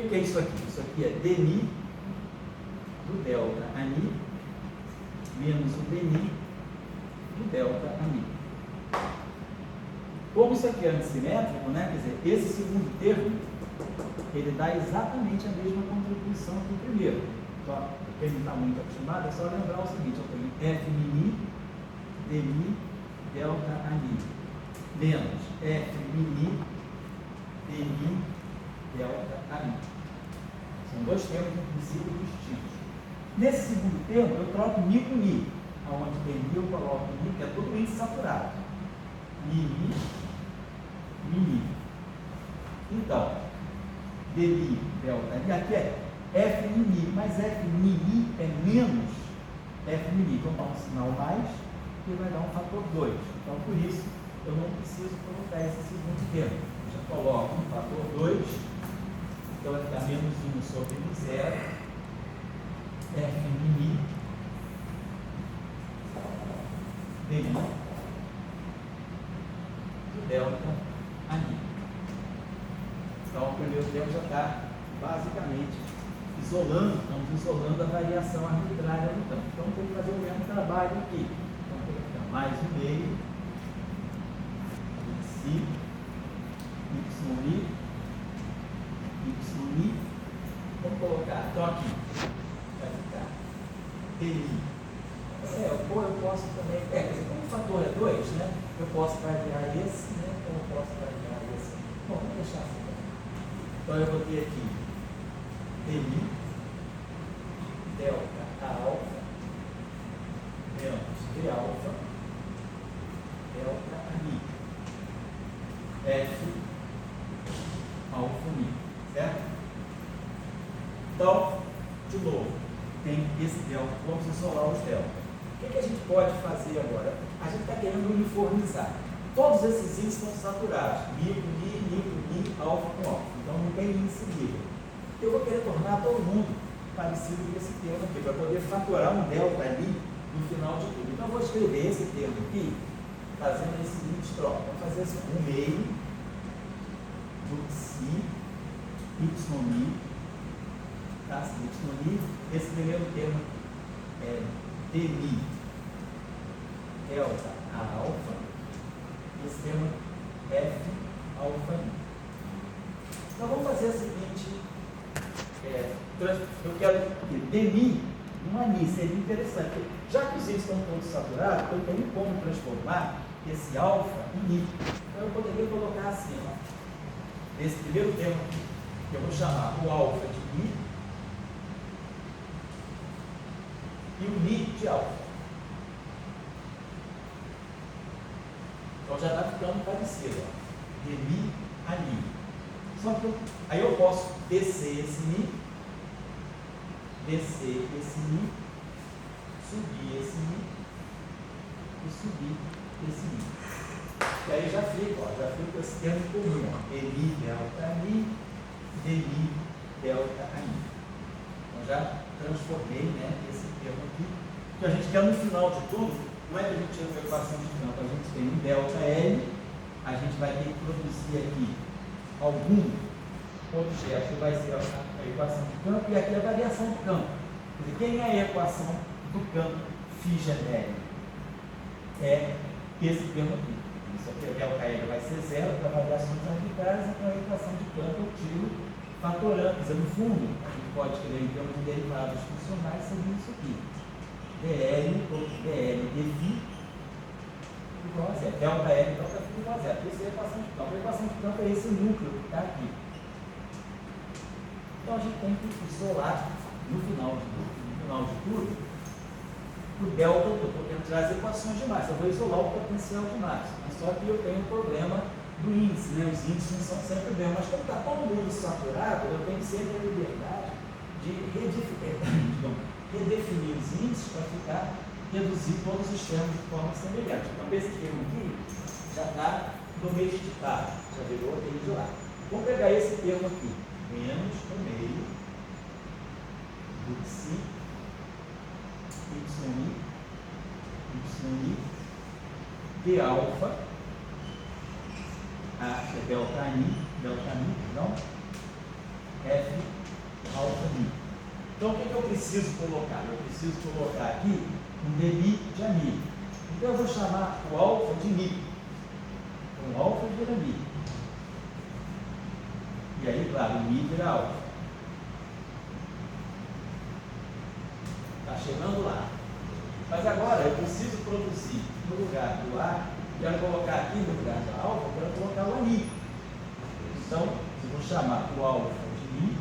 que é isso aqui? Isso aqui é dmi do delta ani menos o dmi do delta ani. Como isso aqui é antissimétrico, né? Quer dizer, esse segundo termo, ele dá exatamente a mesma contribuição que o primeiro. Então, quem não está muito acostumado, é só lembrar o seguinte: eu tenho f mini dmi delta ani menos f mini dmi delta ani. São dois termos, em princípio, distintos. Nesse segundo termo, eu troco mi com mi, onde tem mi eu coloco mi, que é todo índice saturado. Mi, então, dmi delta ani, aqui é f mini, mas f mini é menos f mini, então dá um sinal mais e vai dar um fator 2. Então, por isso, eu não preciso colocar esse segundo termo. Eu já coloco um fator 2, então vai ficar menos 1 sobre 0, f mini dmi do delta ani. Então, o primeiro termo já está basicamente isolando, estamos isolando a variação arbitrária no campo. Então, tem que fazer o mesmo trabalho aqui. Então, tem que ficar mais um meio, si, y, vamos colocar, então aqui, vai ficar dmi. Ou eu posso também, como o fator é 2, né? Eu posso variar esse, né? Ou eu posso variar esse. Bom, vamos deixar assim. Então, eu vou ter aqui dmi delta a alfa menos d alfa delta ani f alfa mi, certo? Então, de novo, tem esse delta, vamos isolar os delta. O que a gente pode fazer agora? A gente está querendo uniformizar. Todos esses índices estão saturados, mi com mi, alfa com alfa. Então, não tem índice livre. Eu vou querer tornar todo mundo parecido com esse termo aqui, para poder fatorar um delta ali no final de tudo. Então, eu vou escrever esse termo aqui, fazendo esse seguinte troca. Vou fazer assim, 1 meio do si, y, tá? Y, esse primeiro termo é dmi delta a alfa, esse termo f alfa mi. Então, vamos fazer a seguinte, eu quero que dmi num ani, seria interessante. Já que os índices estão todos saturados, eu tenho como transformar esse alfa em mi. Então, eu poderia colocar assim, ó, esse primeiro termo aqui, que eu vou chamar o alfa de mi e o mi de alfa. Então, já está ficando parecido, ó, dmi a mi. Só que aí eu posso descer esse mi, subir esse mi e subir esse mi. E aí já fica, ó, com esse termo comum, ó, dmi delta mi, dmi delta ani. Então já transformei, né, esse termo aqui. O que a gente quer no final de tudo, não é que a gente tira uma equação de campo, a gente tem um delta L, a gente vai ter que produzir aqui algum objeto que vai ser a equação de campo, e aqui a variação do campo. Quer dizer, quem é a equação do campo φ é esse termo aqui. Isso aqui, a delta L vai ser zero para variações arbitrárias, então a equação de campo eu tiro fatorando. Quer dizer, no fundo, a gente pode escrever em termos de derivados funcionais seguindo isso aqui. dl dφ igual a zero. Delta L delta φ igual a zero. Isso é a equação de campo. A equação de campo é esse núcleo que está aqui. Então a gente tem que isolar no final de tudo o delta, eu estou tentando tirar as equações de massa. Eu vou isolar o potencial de massa. Mas só que eu tenho um problema do índice, né? Os índices não são sempre bem, mas como está todo mundo saturado, eu tenho sempre a liberdade de redefinir os índices para reduzir todos os termos de forma semelhante. Então, esse termo aqui já está domesticado, já virou aquele de lá. Vamos pegar esse termo aqui, menos no meio do si, y, de alfa, delta mi, não, f Então, o que eu preciso colocar? Eu preciso colocar aqui um demi de ami. Então, eu vou chamar o alfa de mi. Então, o alfa vira mi. E aí, claro, o mi vira alfa. Está chegando lá. Mas agora, eu preciso produzir no lugar do A, quero colocar aqui no lugar da alfa, eu quero colocar o ami. Então, eu vou chamar o alfa de mi.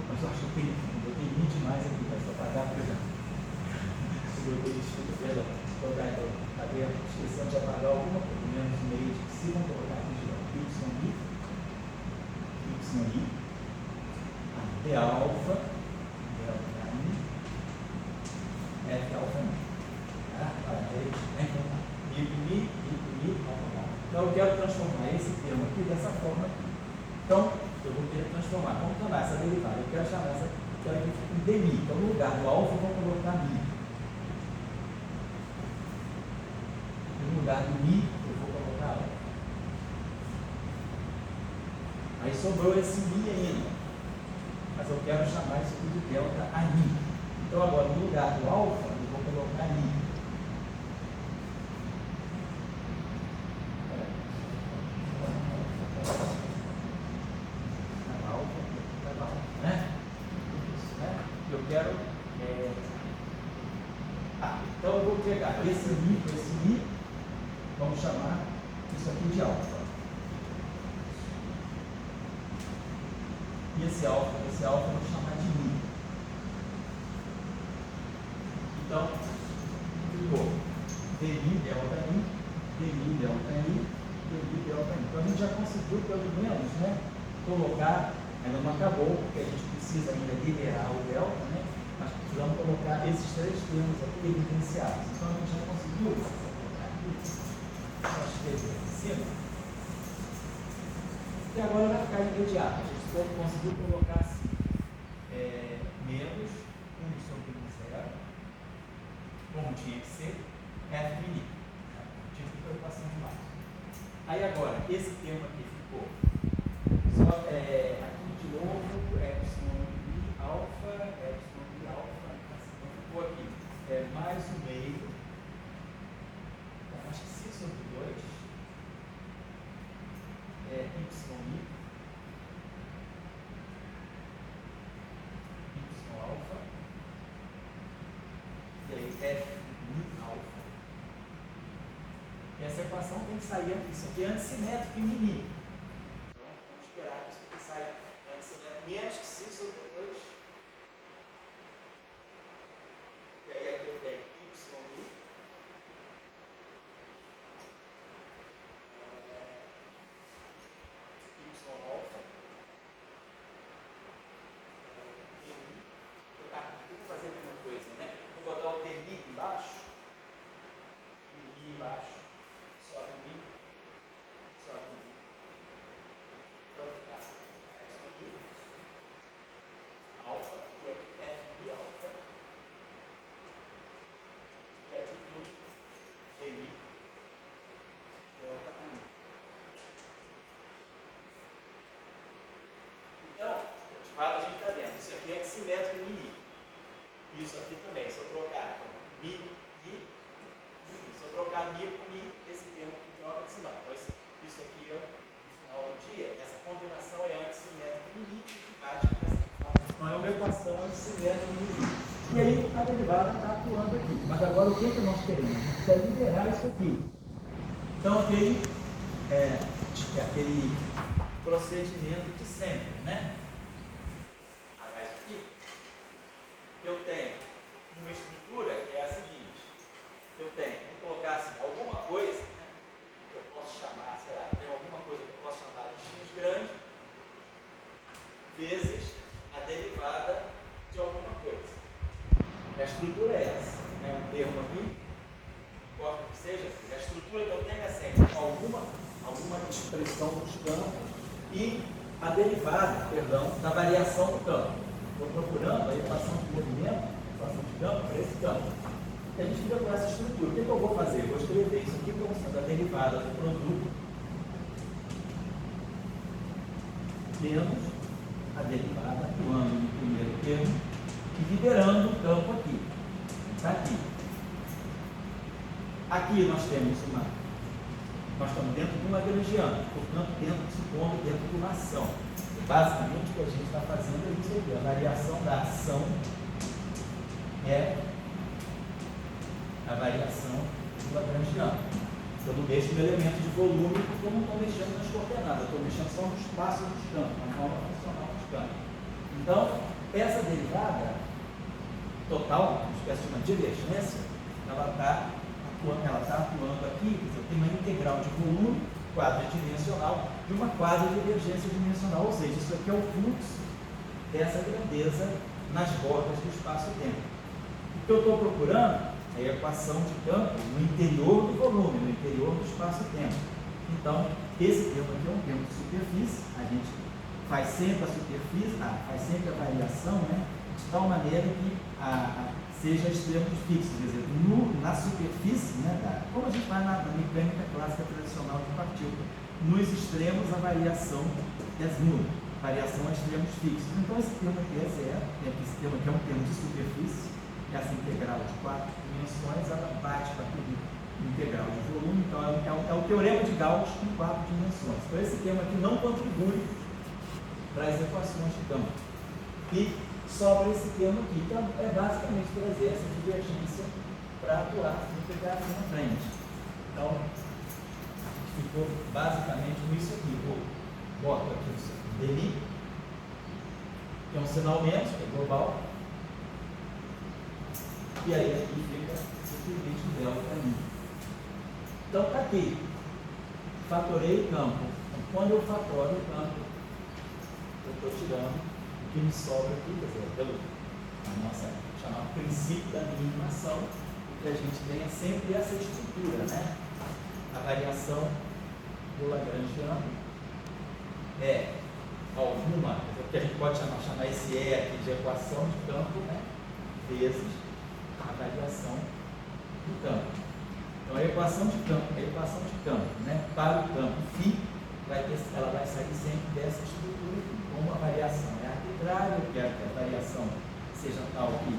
Mas eu acho que eu tenho mi demais aqui, mas só para dar para já. Perdão. Colocar então, cadê a descrição de apagar alguma coisa, menos meio de si, vamos colocar aqui de novo. Y até alfa, delta I, F alfa mi. Então eu quero transformar esse termo aqui dessa forma aqui. Então, eu vou querer transformar. Vamos chamar essa derivada. Eu quero chamar essa, quero que fique um demi. Então, no lugar do alfa, eu vou colocar mi. No lugar do mi, eu vou colocar alfa. Aí sobrou esse mi ainda. Mas eu quero chamar isso aqui de delta ami. Então, agora, no lugar do alfa, eu vou colocar mi. Então eu vou pegar esse mi, vamos chamar isso aqui de alfa. E esse alfa eu vou chamar de mi. Então, ficou dmi delta i, dmi delta i, dmi delta i. Então a gente já conseguiu pelo menos, né, colocar, ainda não acabou, porque a gente precisa ainda liberar o delta, né? Mas precisamos colocar esses três termos aqui evidenciados. Então a gente já conseguiu colocar aqui, só escrever aqui em cima. E agora vai ficar imediato. A gente conseguiu colocar assim, menos 1 sobre 0, como tinha que ser, F mini. Não tinha preocupação demais. Aí agora, esse termo aqui ficou, só aqui de novo, epsilon i alfa, epsilon i alfa, então ficou aqui, mais o meio, acho que 6 sobre 2, y alfa, e aí f mi alfa. E essa equação tem que sair, isso aqui é antissimétrico em mini. Então, vamos esperar que isso aqui saia antissimétrico menos que 6 sobre 2. E aí aqui eu tenho y alfa. Vou fazer a mesma coisa, né? Vou botar o dmi embaixo. Sobe mi. Então ficar isso aqui. Alfa, e aqui f alfa. E aqui tudo dmi delta mi. Então, de fato a gente está vendo, isso aqui é simétrico em mi. Isso aqui também, se eu trocar mi, se eu trocar mi com mi, esse termo aqui troca de sinal. Então, isso aqui, no final do dia, essa combinação é antissimétrica em mi, que bate nessa forma. Então, é uma equação antissimétrica em mi. E aí, a derivada está atuando aqui. Mas agora, o que nós queremos? A gente quer liberar isso aqui. Então, aquele procedimento de sempre, né? Eu tenho uma estrutura que é a seguinte: eu tenho, vou colocar assim, alguma coisa, né, que eu posso chamar, sei lá, tem alguma coisa que eu posso chamar de x grande vezes a derivada de alguma coisa. A estrutura é essa, né, um termo aqui, importa que seja, a estrutura que eu tenho é sempre alguma expressão dos campos e a derivada, da variação do campo. Estou procurando a equação de movimento, equação de campo para esse campo. E a gente fica com essa estrutura. O que eu vou fazer? Eu vou escrever isso aqui como sendo a derivada do produto temos a derivada atuando no primeiro termo e liberando o campo aqui. Está aqui. Aqui nós temos nós estamos dentro de um lagrangiano, portanto, supondo dentro de uma ação. E basicamente, o que a gente está fazendo é isso aqui. A variação da ação é a variação do lagrangiano. Eu não mexo no elemento de volume porque eu não estou mexendo nas coordenadas, eu estou mexendo só no espaço dos campos, na forma funcional dos campos. Então, essa derivada total, uma espécie de uma divergência, ela está atuando aqui, eu tenho uma integral de volume quadridimensional e uma quadridivergência dimensional, ou seja, isso aqui é o fluxo dessa grandeza nas bordas do espaço-tempo. O que eu estou procurando é a equação de campo no interior do volume, no interior do espaço-tempo. Então, esse termo aqui é um termo de superfície, a gente faz sempre a superfície, faz sempre a variação, né, de tal maneira que seja extremos fixos, quer dizer, na superfície, né, como a gente faz na mecânica clássica tradicional de partícula, nos extremos a variação é nula, variação a extremos fixos. Então esse termo aqui é zero, esse termo aqui é um termo de superfície, essa integral de 4 dimensões, ela bate com aquele integral de volume, então é o teorema de Gauss em 4 dimensões. Então esse termo aqui não contribui para as equações de campo. E sobra esse termo aqui. Então, é basicamente trazer essa divergência para atuar e pegar aqui na frente. Então, ficou basicamente com isso aqui. Eu boto aqui o dmi, que é um sinal menos, que é global. E aí aqui fica simplesmente o delta I. Então, está aqui. Fatorei o campo. Então, quando eu fatoro o campo, eu estou tirando o que me sobra aqui, quer dizer, pelo nosso chamado princípio da minimação, que a gente tenha sempre essa estrutura, né? A variação do lagrangiano é alguma, o que a gente pode chamar esse E aqui de equação de campo, né? Vezes a variação do campo. Então a equação de campo, né? Para o campo φ, ela vai sair sempre dessa estrutura aqui. Como a variação é arbitrária, eu quero que a variação seja tal que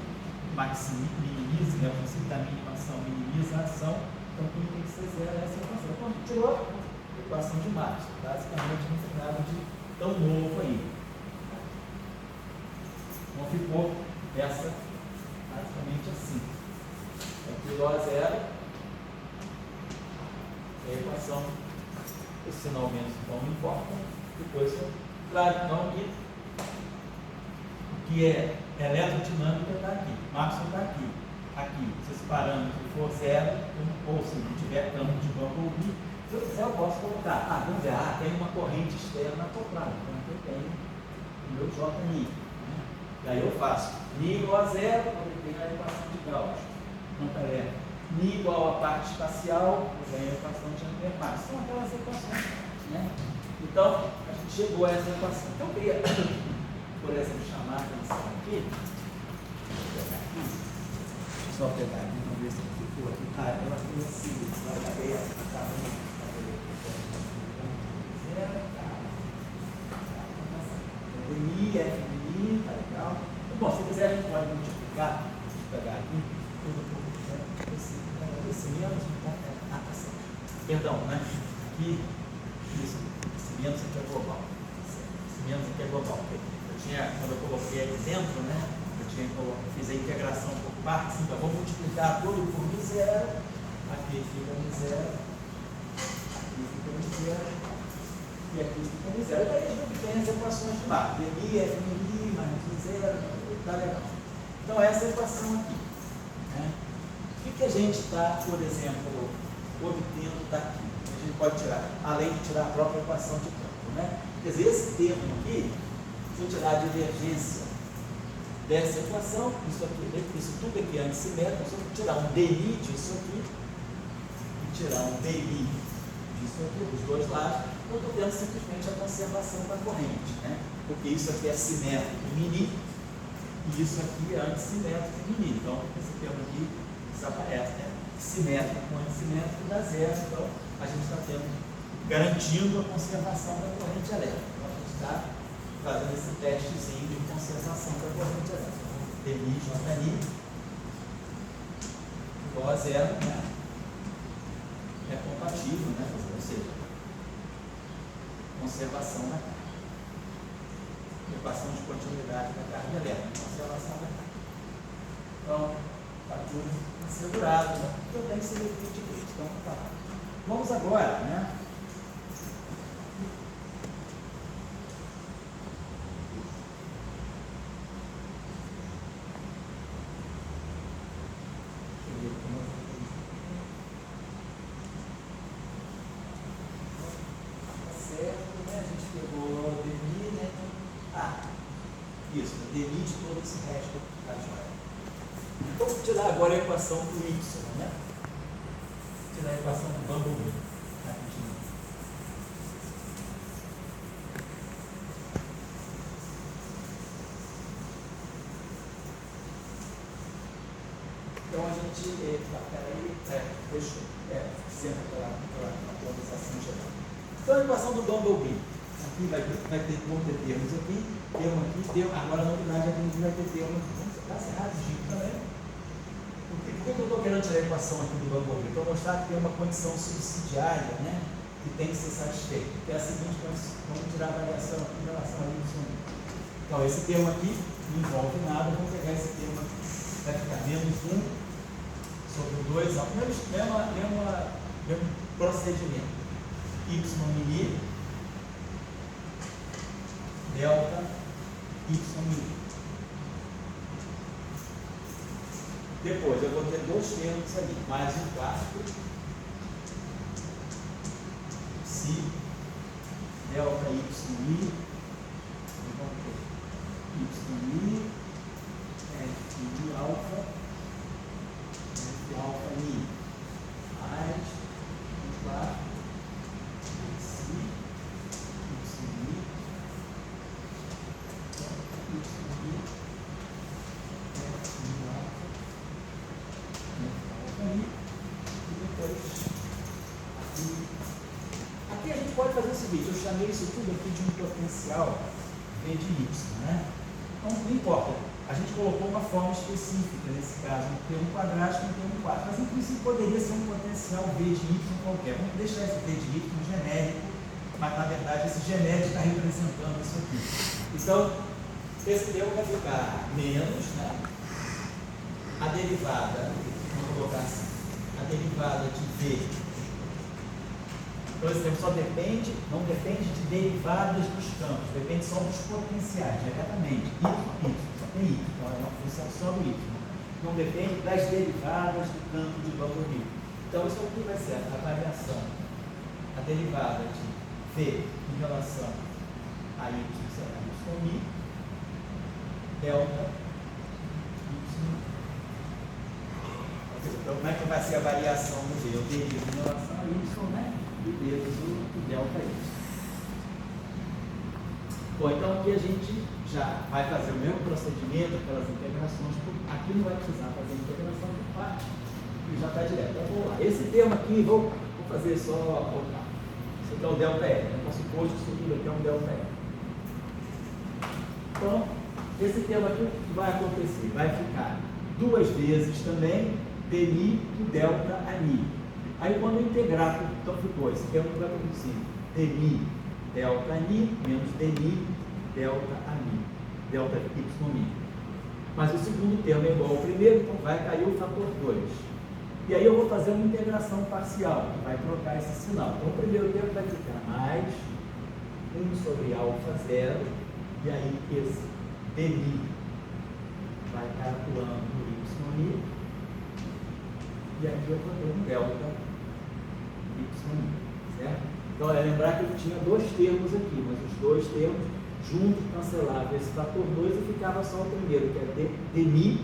minimize, né? O princípio da minimação minimiza a ação, então tudo tem que ser zero essa equação. Quando tirou a equação de Marx, basicamente não tem nada de tão novo aí. Então ficou essa basicamente assim. Aqui o A zero é a equação, esse sinal menos então não importa, depois claro, então aqui, o que é eletrodinâmica está aqui, Maxwell está aqui. Aqui, se esse parâmetro for zero, ou se não tiver campo de Bumblebee, se eu quiser eu posso colocar, vamos ver, tem uma corrente externa acoplada, então eu tenho o meu JI. Né? E aí eu faço μ igual a zero, eu tenho a equação de Gauss. Então é μ igual a parte espacial, eu ganho a equação de Ampère-Max. São aquelas equações, né? Então, a gente chegou a essa equação. Então, eu queria, por exemplo, chamar a atenção aqui. Só pegar aqui, vamos ver se ficou aqui. Ela tem assim, ela acabei DI, FI, tá legal. Bom, se quiser, a gente pode multiplicar. Deixa eu pegar aqui. Esse menos, perdão, né? Aqui, isso. Menos aqui é global. Esse menos aqui é global. Quando eu coloquei aqui dentro, né? Fiz a integração por partes, então vou multiplicar tudo por zero. Aqui fica zero. Aqui fica zero. E aqui fica zero. E daí a gente tem as equações de lá. DI, FI, mais zero. Tá legal. Então essa é a equação aqui. Né? O que a gente está, por exemplo, obtendo daqui? A gente pode tirar, além de tirar a própria equação de campo, né? Quer dizer, esse termo aqui, se eu tirar a divergência dessa equação, isso tudo aqui é antissimétrico, se eu tirar um DI disso aqui e tirar um DI disso aqui, dos dois lados, eu estou tendo simplesmente a conservação da corrente, né? Porque isso aqui é simétrico mini e isso aqui é antissimétrico mini. Então, esse termo aqui desaparece, né? Simétrico com antissimétrico dá zero, então a gente está garantindo a conservação da corrente elétrica. Então a gente está fazendo esse testezinho de conservação da corrente elétrica. DMI, JNI, igual a zero, né? É compatível, né? Ou seja, conservação da carga. Equação de continuidade da carga elétrica, conservação da carga. Então, está tudo assegurado, né? Eu tenho que ser repetido isso. Então, tá. Vamos agora, né? Isso, DMI de todo esse resto da joia. Então, vou tirar agora a equação do Y, né? Vou tirar a equação do Bumblebee. Rapidinho. Então, a gente... peraí, deixa eu... sempre pela atualização geral. Então, a equação do Bumblebee. Aqui vão ter termos aqui, termo, agora a novidade é que a gente vai ter termos, vamos ficar cerradinho também. Por que eu estou querendo tirar a equação aqui do Bumblebee? Para mostrar que tem uma condição subsidiária, né, que tem que ser satisfeita. Que é a seguinte, vamos tirar a variação aqui em relação a isso. Então, esse termo aqui não envolve nada, vamos pegar esse termo aqui. Vai ficar menos 1 sobre 2, mesmo procedimento. Y mini delta y mil. Depois eu vou ter dois termos ali, mais um quarto si delta y mil, y mil f alfa mil mais um quarto si y mil aqui a gente pode fazer o seguinte, eu chamei isso tudo aqui de um potencial V de Y, né? Então, não importa, a gente colocou uma forma específica nesse caso, um termo quadrático e um termo quadrático, mas em princípio poderia ser um potencial V de Y qualquer. Vamos deixar esse V de Y genérico, mas na verdade esse genérico está representando isso aqui. Então, esse termo vai ficar menos, né? A derivada, vamos colocar assim, a derivada de V. Então, esse termo só depende, não depende de derivadas dos campos, depende só dos potenciais, diretamente. Y, só tem Y, então é uma função só do Y. Não depende das derivadas do campo de Bumblebee. Então, isso aqui vai ser a variação, a derivada de V em relação a Y, será Y, delta y. Então, como é que vai ser a variação do V? Eu derivo em relação a Y, né? E peso do delta y. Bom, então aqui a gente já vai fazer o mesmo procedimento, aquelas integrações. Aqui não vai precisar fazer integração por parte, e já está direto. Então, vamos lá. Esse termo aqui, vou fazer só. Isso aqui é o delta L. Eu posso supor que isso tudo aqui é um delta L. Então, esse termo aqui, o que vai acontecer? Vai ficar duas vezes também dmi do delta a mi. Aí quando eu integrar, então ficou, esse termo vai produzir dmi delta a mi menos dmi delta a mi, delta y mi. Mas o segundo termo é igual ao primeiro, então vai cair o fator 2. E aí eu vou fazer uma integração parcial, que vai trocar esse sinal. Então o primeiro termo vai ficar mais 1 sobre alfa zero, e aí esse dmi vai estar atuando no y mi, e aqui eu vou ter um delta y, certo? Então, é lembrar que eu tinha dois termos aqui, mas os dois termos juntos cancelavam esse fator 2 e ficava só o primeiro, que é dmi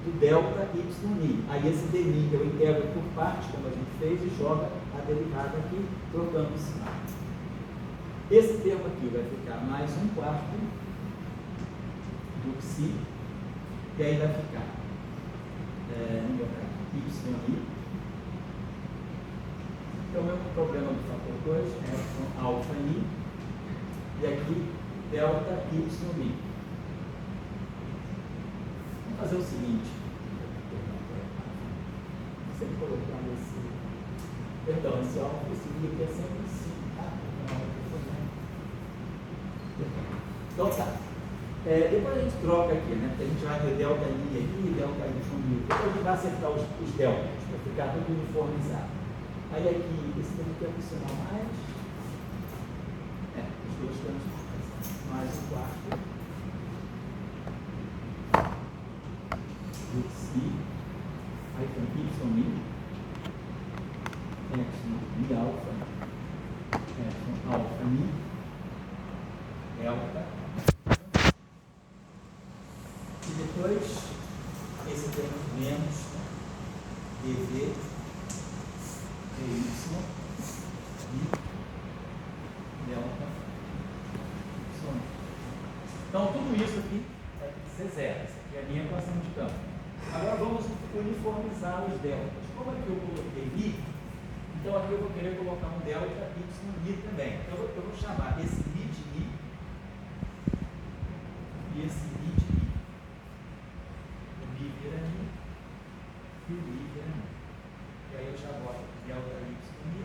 do delta y mi. Aí esse dmi eu integro por parte, como a gente fez, e joga a derivada aqui, trocando o sinal. Esse termo aqui vai ficar mais 1/4 do psi, e aí vai ficar vamos botar aqui, y mi. Então, o meu problema do fator 2 é alfa i, e aqui delta y'. Vamos fazer o seguinte. Sempre colocando esse. Perdão, esse alfa, esse i aqui é sempre 5, tá? Então tá. Depois a gente troca aqui, né? Porque a gente vai ter delta i aqui e delta y'. Depois a gente vai acertar os deltas, para ficar tudo uniformizado. Aí aqui, esse tem que adicionar mais. Os dois temos mais um quarto. I, aí tem y', mi alfa, alfa mi, delta. E depois, esse termo menos, dv, dy, i, delta, y. Então, tudo isso aqui vai ser zero. Essa aqui é a minha equação de campo. Agora vamos uniformizar os deltas. Como aqui eu coloquei i, então aqui eu vou querer colocar um delta y' também. Então eu vou chamar esse i de i e esse i de i. O i vira i e o i vira i. E aí eu já boto delta y' e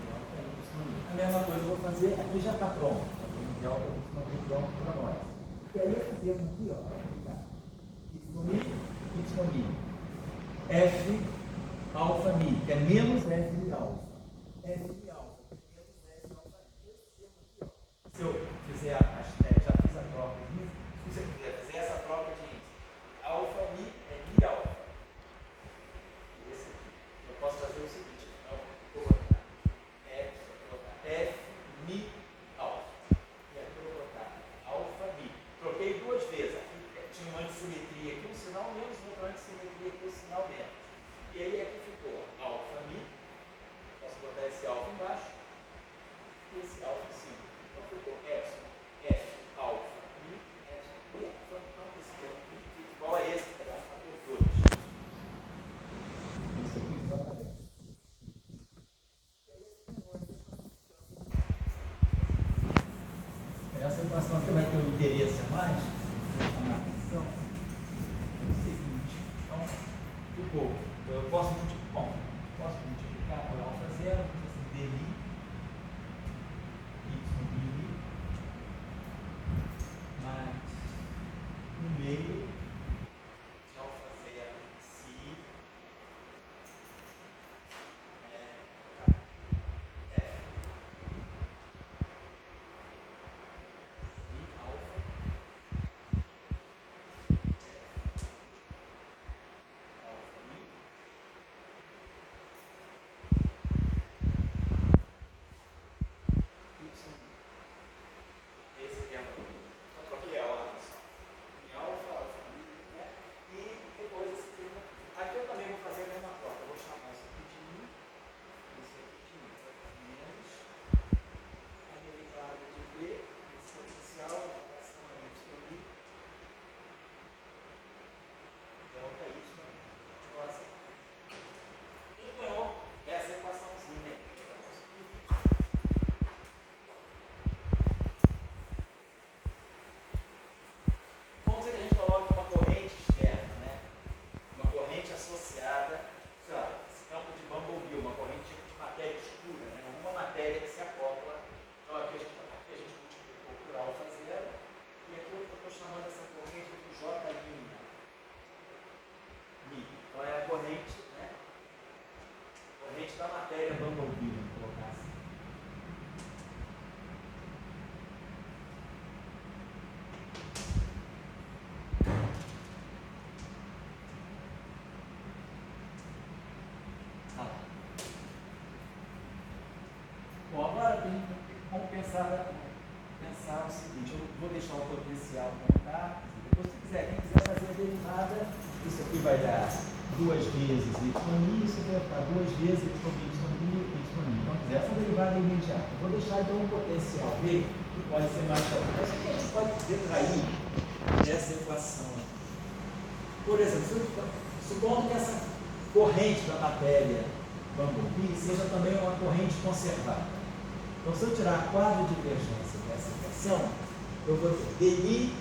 delta y'. A mesma coisa eu vou fazer, aqui já está pronto. O delta y' pronto para nós. E aí esse termo aqui, ó, y', f alfa mi, que é menos f de alfa. F de alfa, menos f de alfa. Se eu fizer já fiz a troca aqui, se você fizer essa troca de alfa mi é mi alfa. Esse aqui. Eu posso fazer o seguinte, então, vou botar f mi alfa. E aqui eu vou botar alfa mi. Troquei duas vezes. Aqui tinha uma antissimetria aqui, um sinal menos, outra antissimetria aqui, um sinal menos. E aí aqui ficou alfa mi, posso botar esse alfa embaixo, e esse alfa em cima. Então ficou epsilon, f alfa mi, epsilon mi alfa. Então esse termo aqui fica igual a esse, que é o fator 2. Isso aqui está para dentro. Essa equação aqui vai ter um interesse a mais. Eu posso multiplicar por alfa zero, di, y', mais no meio de alfa zero, si, f, mi alfa. Da matéria bumblebee, vamos colocar assim. Bom, agora vamos pensar o seguinte, eu vou deixar o potencial como está, depois quem quiser fazer a derivada, isso aqui vai dar 2 vezes y', isso aqui vai ficar 2 vezes y'. Então, quiser essa derivada imediata, eu vou deixar então um potencial V que pode ser mais alto. Mas o que a gente pode detrair dessa equação? Por exemplo, supondo que essa corrente da matéria bumblebee seja também uma corrente conservada. Então, se eu tirar a quadra divergência dessa equação, eu vou ter dmi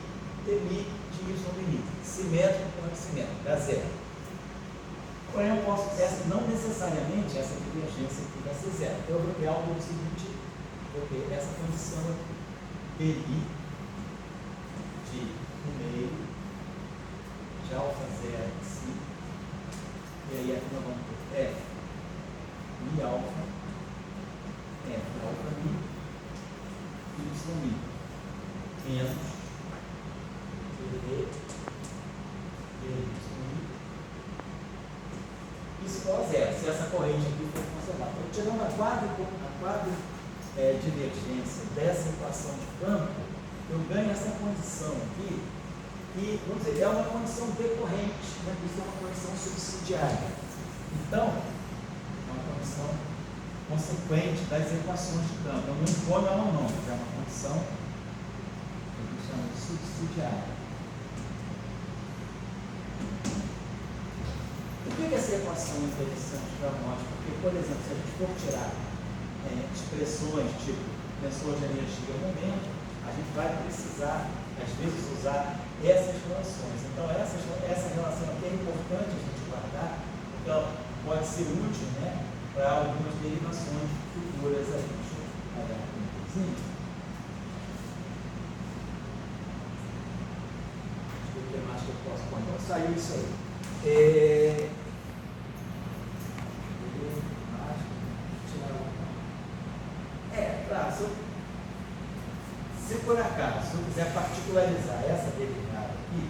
de y limite, simétrico com antissimétrico, dá zero. Porém, eu posso, não necessariamente essa divergência aqui vai ser zero. Então, eu vou ter algo do seguinte, vou ter essa condição aqui, dmi de 1/2 de alfa zero em si, e aí aqui nós vamos ter f mi alfa, f alfa mi, y mi, menos d y mi. Isso igual a zero, se essa corrente aqui for conservada. Então, tirando a quadra divergência dessa equação de campo, eu ganho essa condição aqui, que, vamos dizer, é uma condição decorrente, né? Isso é uma condição subsidiária. Então, é uma condição consequente das equações de campo. Eu não imponho ela não, mas é uma condição que a gente chama de subsidiária. Por que essa equação é interessante para nós? Porque, por exemplo, se a gente for tirar expressões tipo tensor de energia ao momento, a gente vai precisar, às vezes, usar essas relações. Então, essa relação aqui é importante a gente guardar, porque ela pode ser útil, né, para algumas derivações futuras aí. Deixa eu apagar aqui um pouquinho. Deixa eu ver o que mais que eu posso pôr. Então, saiu isso aí. Claro, se por acaso eu quiser particularizar essa derivada aqui,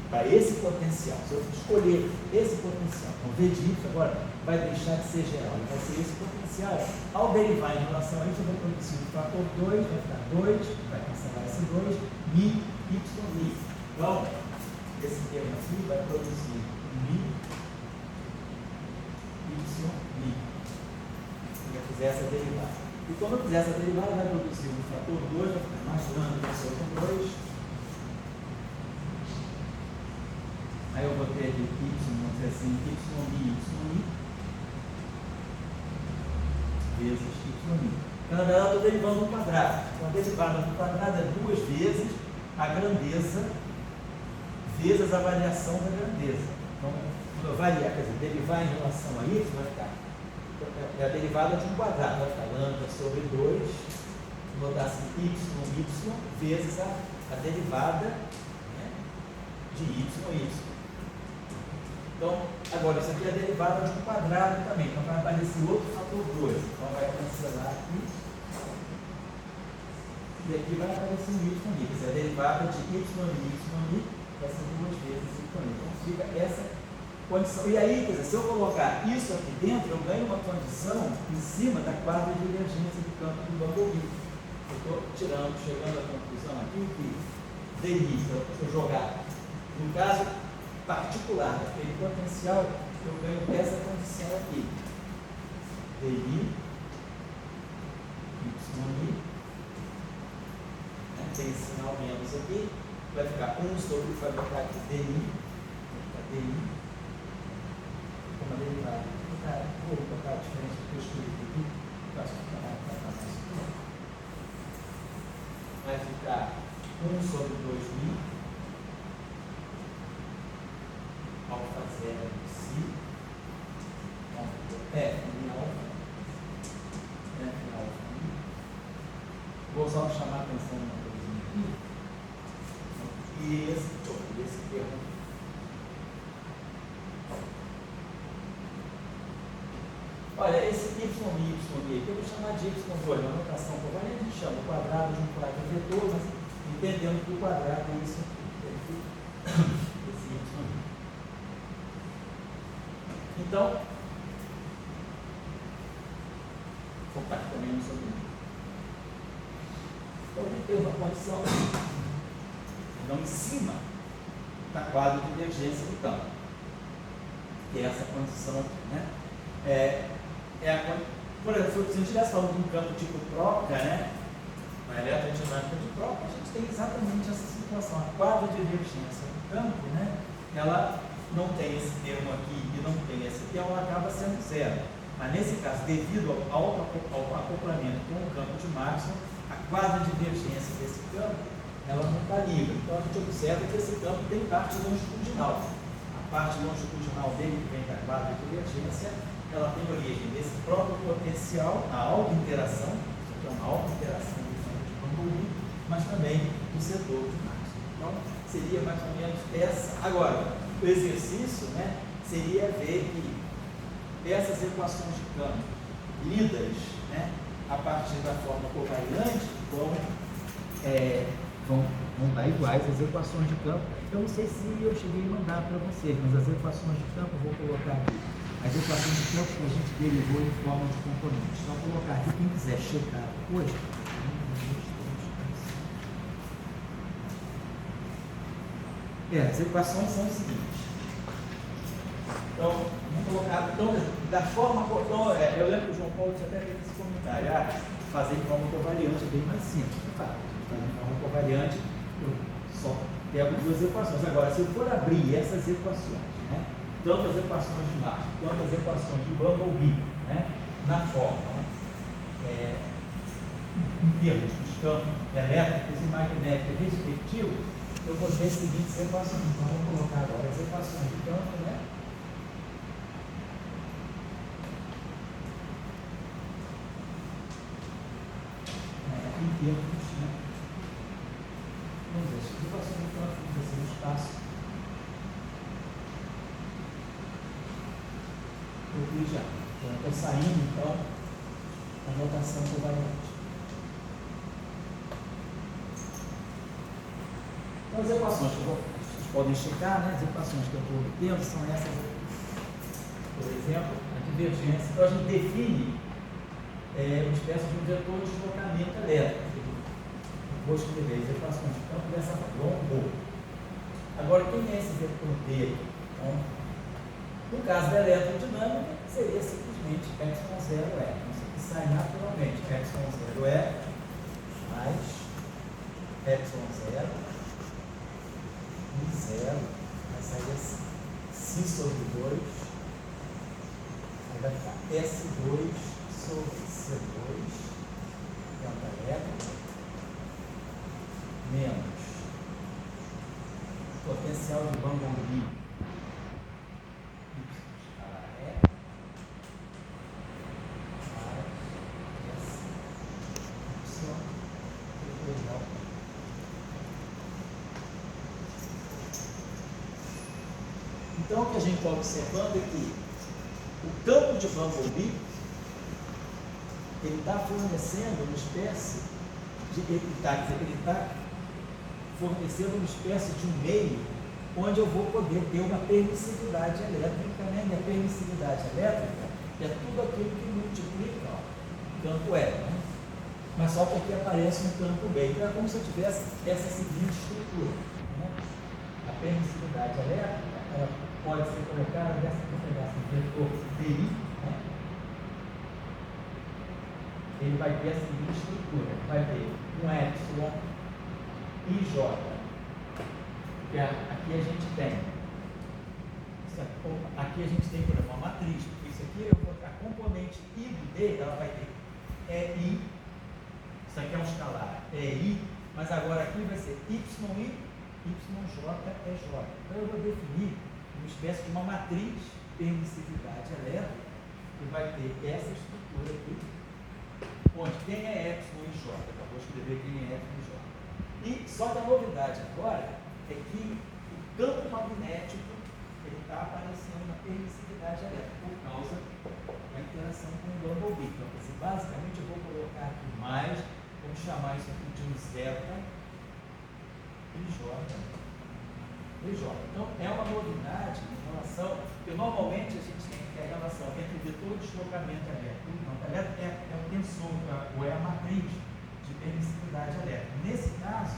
para esse potencial, se eu escolher esse potencial, então V de y agora vai deixar de ser geral, vai ser esse potencial. Ao derivar em relação a isso, eu vou produzir o fator 2, vai ficar 2, vai cancelar esse 2, mi, y, mi. Então, esse termo aqui vai produzir mi, y, mi. Se eu fizer essa derivada. E quando eu fizer essa derivada, vai produzir um fator 2, vai ficar mais grande que esse outro 2. Aí eu vou ter aqui y, vamos dizer assim, y mi, vezes y mi. Na verdade, eu estou derivando um quadrado. Então, a derivada do quadrado é 2 vezes a grandeza vezes a variação da grandeza. Então, quando eu variar, quer dizer, derivar em relação a y, vai ficar a derivada de um quadrado, vai ficar lambda sobre 2, vou botar assim, y vezes a derivada, né, de y. Então, agora, isso aqui é a derivada de um quadrado também, então vai aparecer outro fator 2, então vai cancelar aqui, e aqui vai aparecer um y mi, quer dizer, a derivada de y mi vai ser 2 vezes y mi. Então, fica essa condição. E aí, quer dizer, se eu colocar isso aqui dentro, eu ganho uma condição em cima da quadra de divergência do campo do Bumblebee. Eu estou chegando à conclusão aqui que dmi, se eu jogar, no caso particular daquele potencial, eu ganho essa condição aqui. dmi, y, né? Tem esse sinal menos aqui, vai ficar 1 sobre, vai botar aqui dmi, uma derivada. Vou botar a diferença do que eu escolhi aqui. Vai ficar 1 sobre 2mi, alfa zero si, mi alfa, f alfa mi. Vou só chamar a atenção de uma coisinha aqui. E esse termo. Olha, esse y mi aqui, eu vou chamar de y2, na notação covariante, a gente chama o quadrado de um quadrado vetor, mas entendendo que o quadrado é isso aqui, esse y. Então, compactamente sobre isso. Então, a gente tem uma condição, então, em cima da quadra de divergência do campo, que é essa condição aqui, né? Por exemplo, se a gente estivesse falando de um campo tipo troca, né? Uma eletrodinâmica de troca, a gente tem exatamente essa situação. A quadra de divergência do campo, né? Ela não tem esse termo aqui e não tem esse termo, ela acaba sendo zero. Mas nesse caso, devido ao acoplamento com o campo de Maxwell, a quadra de divergência desse campo, ela não está livre. Então a gente observa que esse campo tem parte longitudinal. A parte longitudinal dele, que vem da quadra de divergência, ela tem origem nesse próprio potencial, a auto-interação, isso aqui é uma auto-interação do campo de Van Houten, mas também do setor de Maxwell. Então, seria mais ou menos essa. Agora, o exercício, né, seria ver que essas equações de campo lidas, né, a partir da forma covariante vão dar iguais às equações de campo. Eu não sei se eu cheguei a mandar para vocês, mas as equações de campo eu vou colocar aqui. As equações de campo que a gente derivou em forma de componentes. Só colocar aqui, quem quiser checar depois. As equações são as seguintes. Então, vamos colocar, da forma, eu lembro que o João Paulo até fez esse comentário, fazer em forma covariante é bem mais simples, de fato. Fazer em forma covariante, eu só pego duas equações. Agora, se eu for abrir essas equações, né, tanto as equações de Maxwell quanto as equações de Van Houten, né, na forma, em termos dos campos elétricos e magnéticos respectivos, eu vou ter as seguintes equações. Então, vamos colocar agora as equações de campo, né? Em termos, né? Vamos ver, as equações de campo, vamos ver se no espaço. Euclidiano. Então, eu estou saindo, então, da notação covariante. Então, as equações que vocês podem checar, né? As equações que eu estou obtendo são essas aqui. Por exemplo, a divergência. Então, a gente define uma espécie de um vetor de deslocamento elétrico. Eu vou escrever as equações de campo dessa forma. Agora, quem é esse vetor D? Então, no caso da eletrodinâmica, seria simplesmente ε0E. Isso aqui sai naturalmente. ε0E mais ε0 e 0, vai sair assim, φ sobre 2, aí vai ficar S2 sobre C2, delta elétrica, menos potencial de Van Houten, y escalar E, mais S, y, depois delta. Então, o que a gente está observando é que o campo de Van Houten ele está fornecendo uma espécie de um meio onde eu vou poder ter uma permissividade elétrica, né? E a permissividade elétrica é tudo aquilo que multiplica o campo E, né? Mas só porque aparece um campo B. Então, é como se eu tivesse essa seguinte estrutura, né? A permissividade elétrica ela pode ser colocada dessa configuração de vetor DI, né? Ele vai ter a seguinte estrutura, vai ter um epsilon e J, que aqui a gente tem, aqui a gente tem, por exemplo, uma matriz, porque isso aqui, a componente I do D, ela vai ter EI, isso aqui é um escalar, EI, mas agora aqui vai ser YI, YJ, EJ. Então eu vou definir uma espécie de uma matriz de permissividade elétrica que vai ter essa estrutura aqui, onde quem é Epsilon e J, acabou de escrever quem é Epsilon e J. E só que a novidade agora é que o campo magnético está aparecendo na permissividade elétrica por causa da interação com o Van Houten. Então, basicamente eu vou colocar aqui mais, vamos chamar isso aqui de um zeta IJ. Então, é uma novidade em relação, porque normalmente a gente tem que ter a relação entre o vetor de deslocamento elétrico. Não, é o tensor, ou é a matriz de permissividade elétrica. Nesse caso,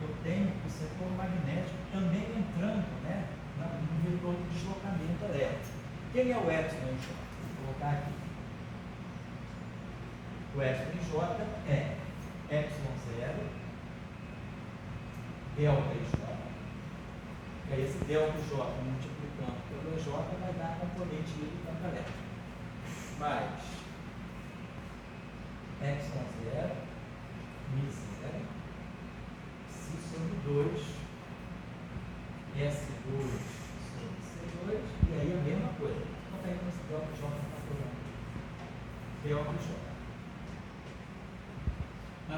eu tenho o setor magnético também entrando, né, no vetor de deslocamento elétrico. Quem é o epsilon J? Vou colocar aqui. O epsilon J é epsilon 0, delta J. E aí esse delta J multiplicando pelo EJ vai dar a componente I do campo elétrico. Mais epsilon 0 μ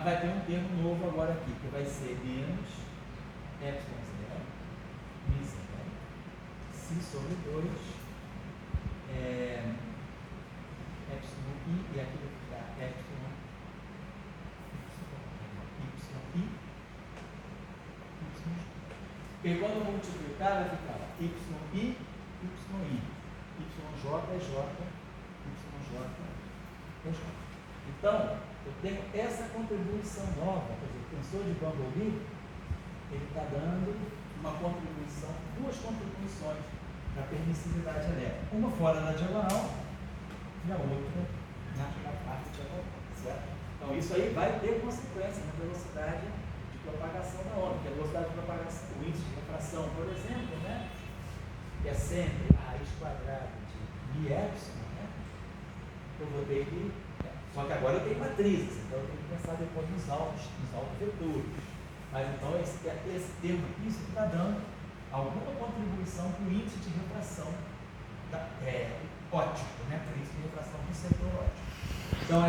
vai ter um termo novo agora aqui, que vai ser menos epsilon zero, mi zero, si sobre 2, epsilon i, e aqui vai ficar epsilon y, porque quando eu multiplicar vai ficar y i, yj é j, yj é j. Então, eu tenho essa contribuição nova, quer dizer, o tensor de Bumblebee, ele está dando uma contribuição, duas contribuições para a permissividade elétrica. Uma fora da diagonal e a outra na parte diagonal, certo? Então, isso aí vai ter consequência na velocidade de propagação da onda, porque a velocidade de propagação, o índice de refração, por exemplo, né, que é sempre a raiz quadrada de mi epsilon, né, eu vou ter que... Só que agora eu tenho matrizes, então eu tenho que pensar depois nos autovetores. Mas então esse termo aqui, isso está dando alguma contribuição para o índice de refração óptico, né? Para o índice de refração do setor óptico. Então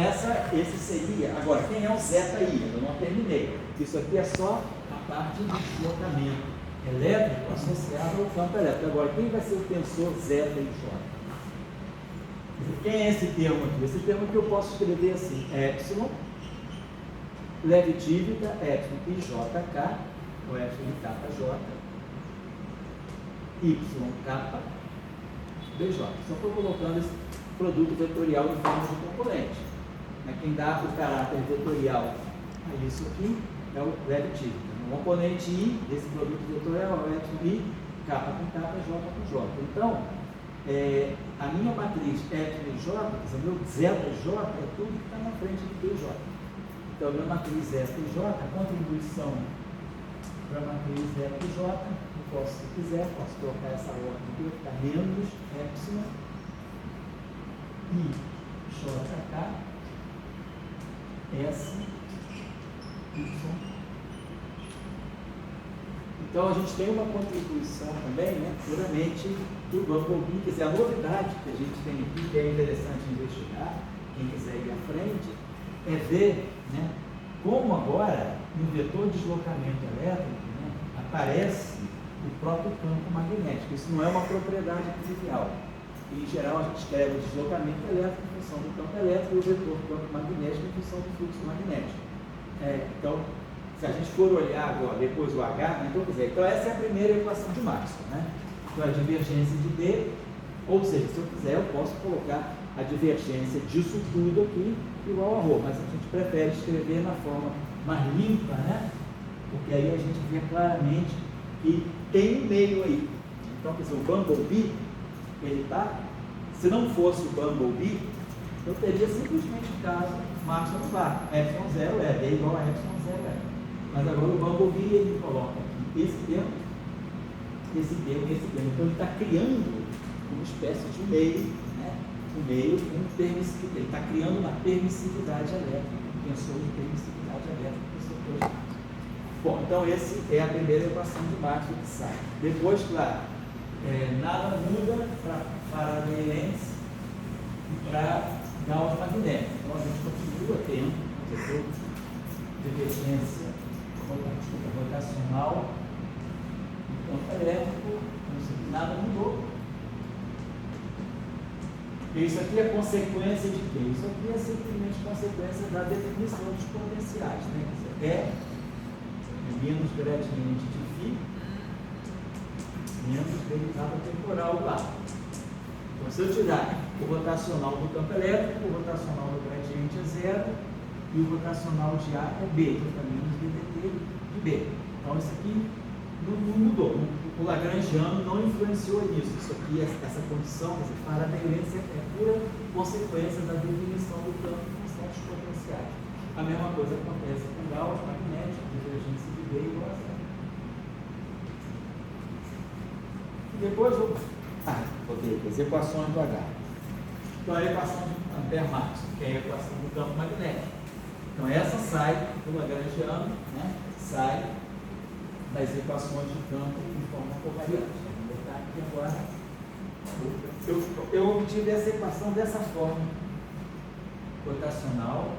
esse seria, agora, quem é o zeta-i? Eu não terminei. Isso aqui é só a parte do deslocamento elétrico associado ao campo elétrico. Agora, quem vai ser o tensor zeta e j? Quem é esse termo aqui? Esse termo aqui eu posso escrever assim, epsilon, levitívica, epsilon ijk, ou epsilon kj, y kappa, bj. Só estou colocando esse produto vetorial em forma de componente. Quem dá o caráter vetorial a isso aqui é o levitívica. O componente i desse produto vetorial é o epsilon i, kappa com kappa, j com j. Então, a minha matriz epsilon e j, quer dizer, meu zeta j é tudo que está na frente do bj. Então, a minha matriz zeta e j, a contribuição para a matriz zeta e j, eu posso, se quiser, posso colocar essa ordem aqui, vai ficar menos epsilon i jk s y. Então, a gente tem uma contribuição também, né, puramente do Bumblebee. Quer dizer, a novidade que a gente tem aqui, que é interessante investigar, quem quiser ir à frente, é ver, né, como agora, no vetor de deslocamento elétrico, né, aparece o próprio campo magnético. Isso não é uma propriedade trivial. Em geral, a gente escreve o deslocamento elétrico em função do campo elétrico e o vetor do campo magnético em função do fluxo magnético. Então, se a gente for olhar agora, depois o H, então, quer dizer, então essa é a primeira equação de Maxwell, né? Então, a divergência de D, ou seja, se eu quiser, eu posso colocar a divergência disso tudo aqui igual a ρ, mas a gente prefere escrever na forma mais limpa, né? Porque aí a gente vê claramente que tem um meio aí. Então, quer dizer, o Bumblebee, ele está, se não fosse o Bumblebee, eu teria simplesmente o caso Maxwell no bar, epsilon 0 é, D igual a epsilon 0 é. Mas agora o Bumblebee, ele coloca aqui esse termo, esse termo, esse termo. Então ele está criando uma espécie de meio, né? Um meio com permissividade. Ele está criando uma permissividade elétrica, pensou em permissividade elétrica para o setor de Maxwell. Bom, então essa é a primeira equação de Maxwell que sai. Depois, claro, nada muda para Faraday-Lenz e para Gauss magnético. Então a gente continua tendo um vetor de divergência rotacional do campo elétrico, nada mudou. E isso aqui é consequência de quê? Isso aqui é simplesmente consequência da definição dos potenciais, né? É menos gradiente de φ, menos derivada temporal lá. Então, se eu tirar o rotacional do campo elétrico, o rotacional do gradiente é zero, e o rotacional de A é B, que é menos ddt de B. Então, isso aqui não mudou. O lagrangiano não influenciou nisso. Isso aqui, essa condição, essa Faraday-Lenz é pura consequência da definição do campo em função dos potenciais. A mesma coisa acontece com Gauss magnético, divergência de B igual a zero. E depois vou ter as equações do H. Então, a equação de Ampère-Maxwell, que é a equação do campo magnético. Então, essa sai do lagrangiano, né? Sai das equações de campo de forma covariante. Vou botar aqui agora. Eu obtive essa equação dessa forma: rotacional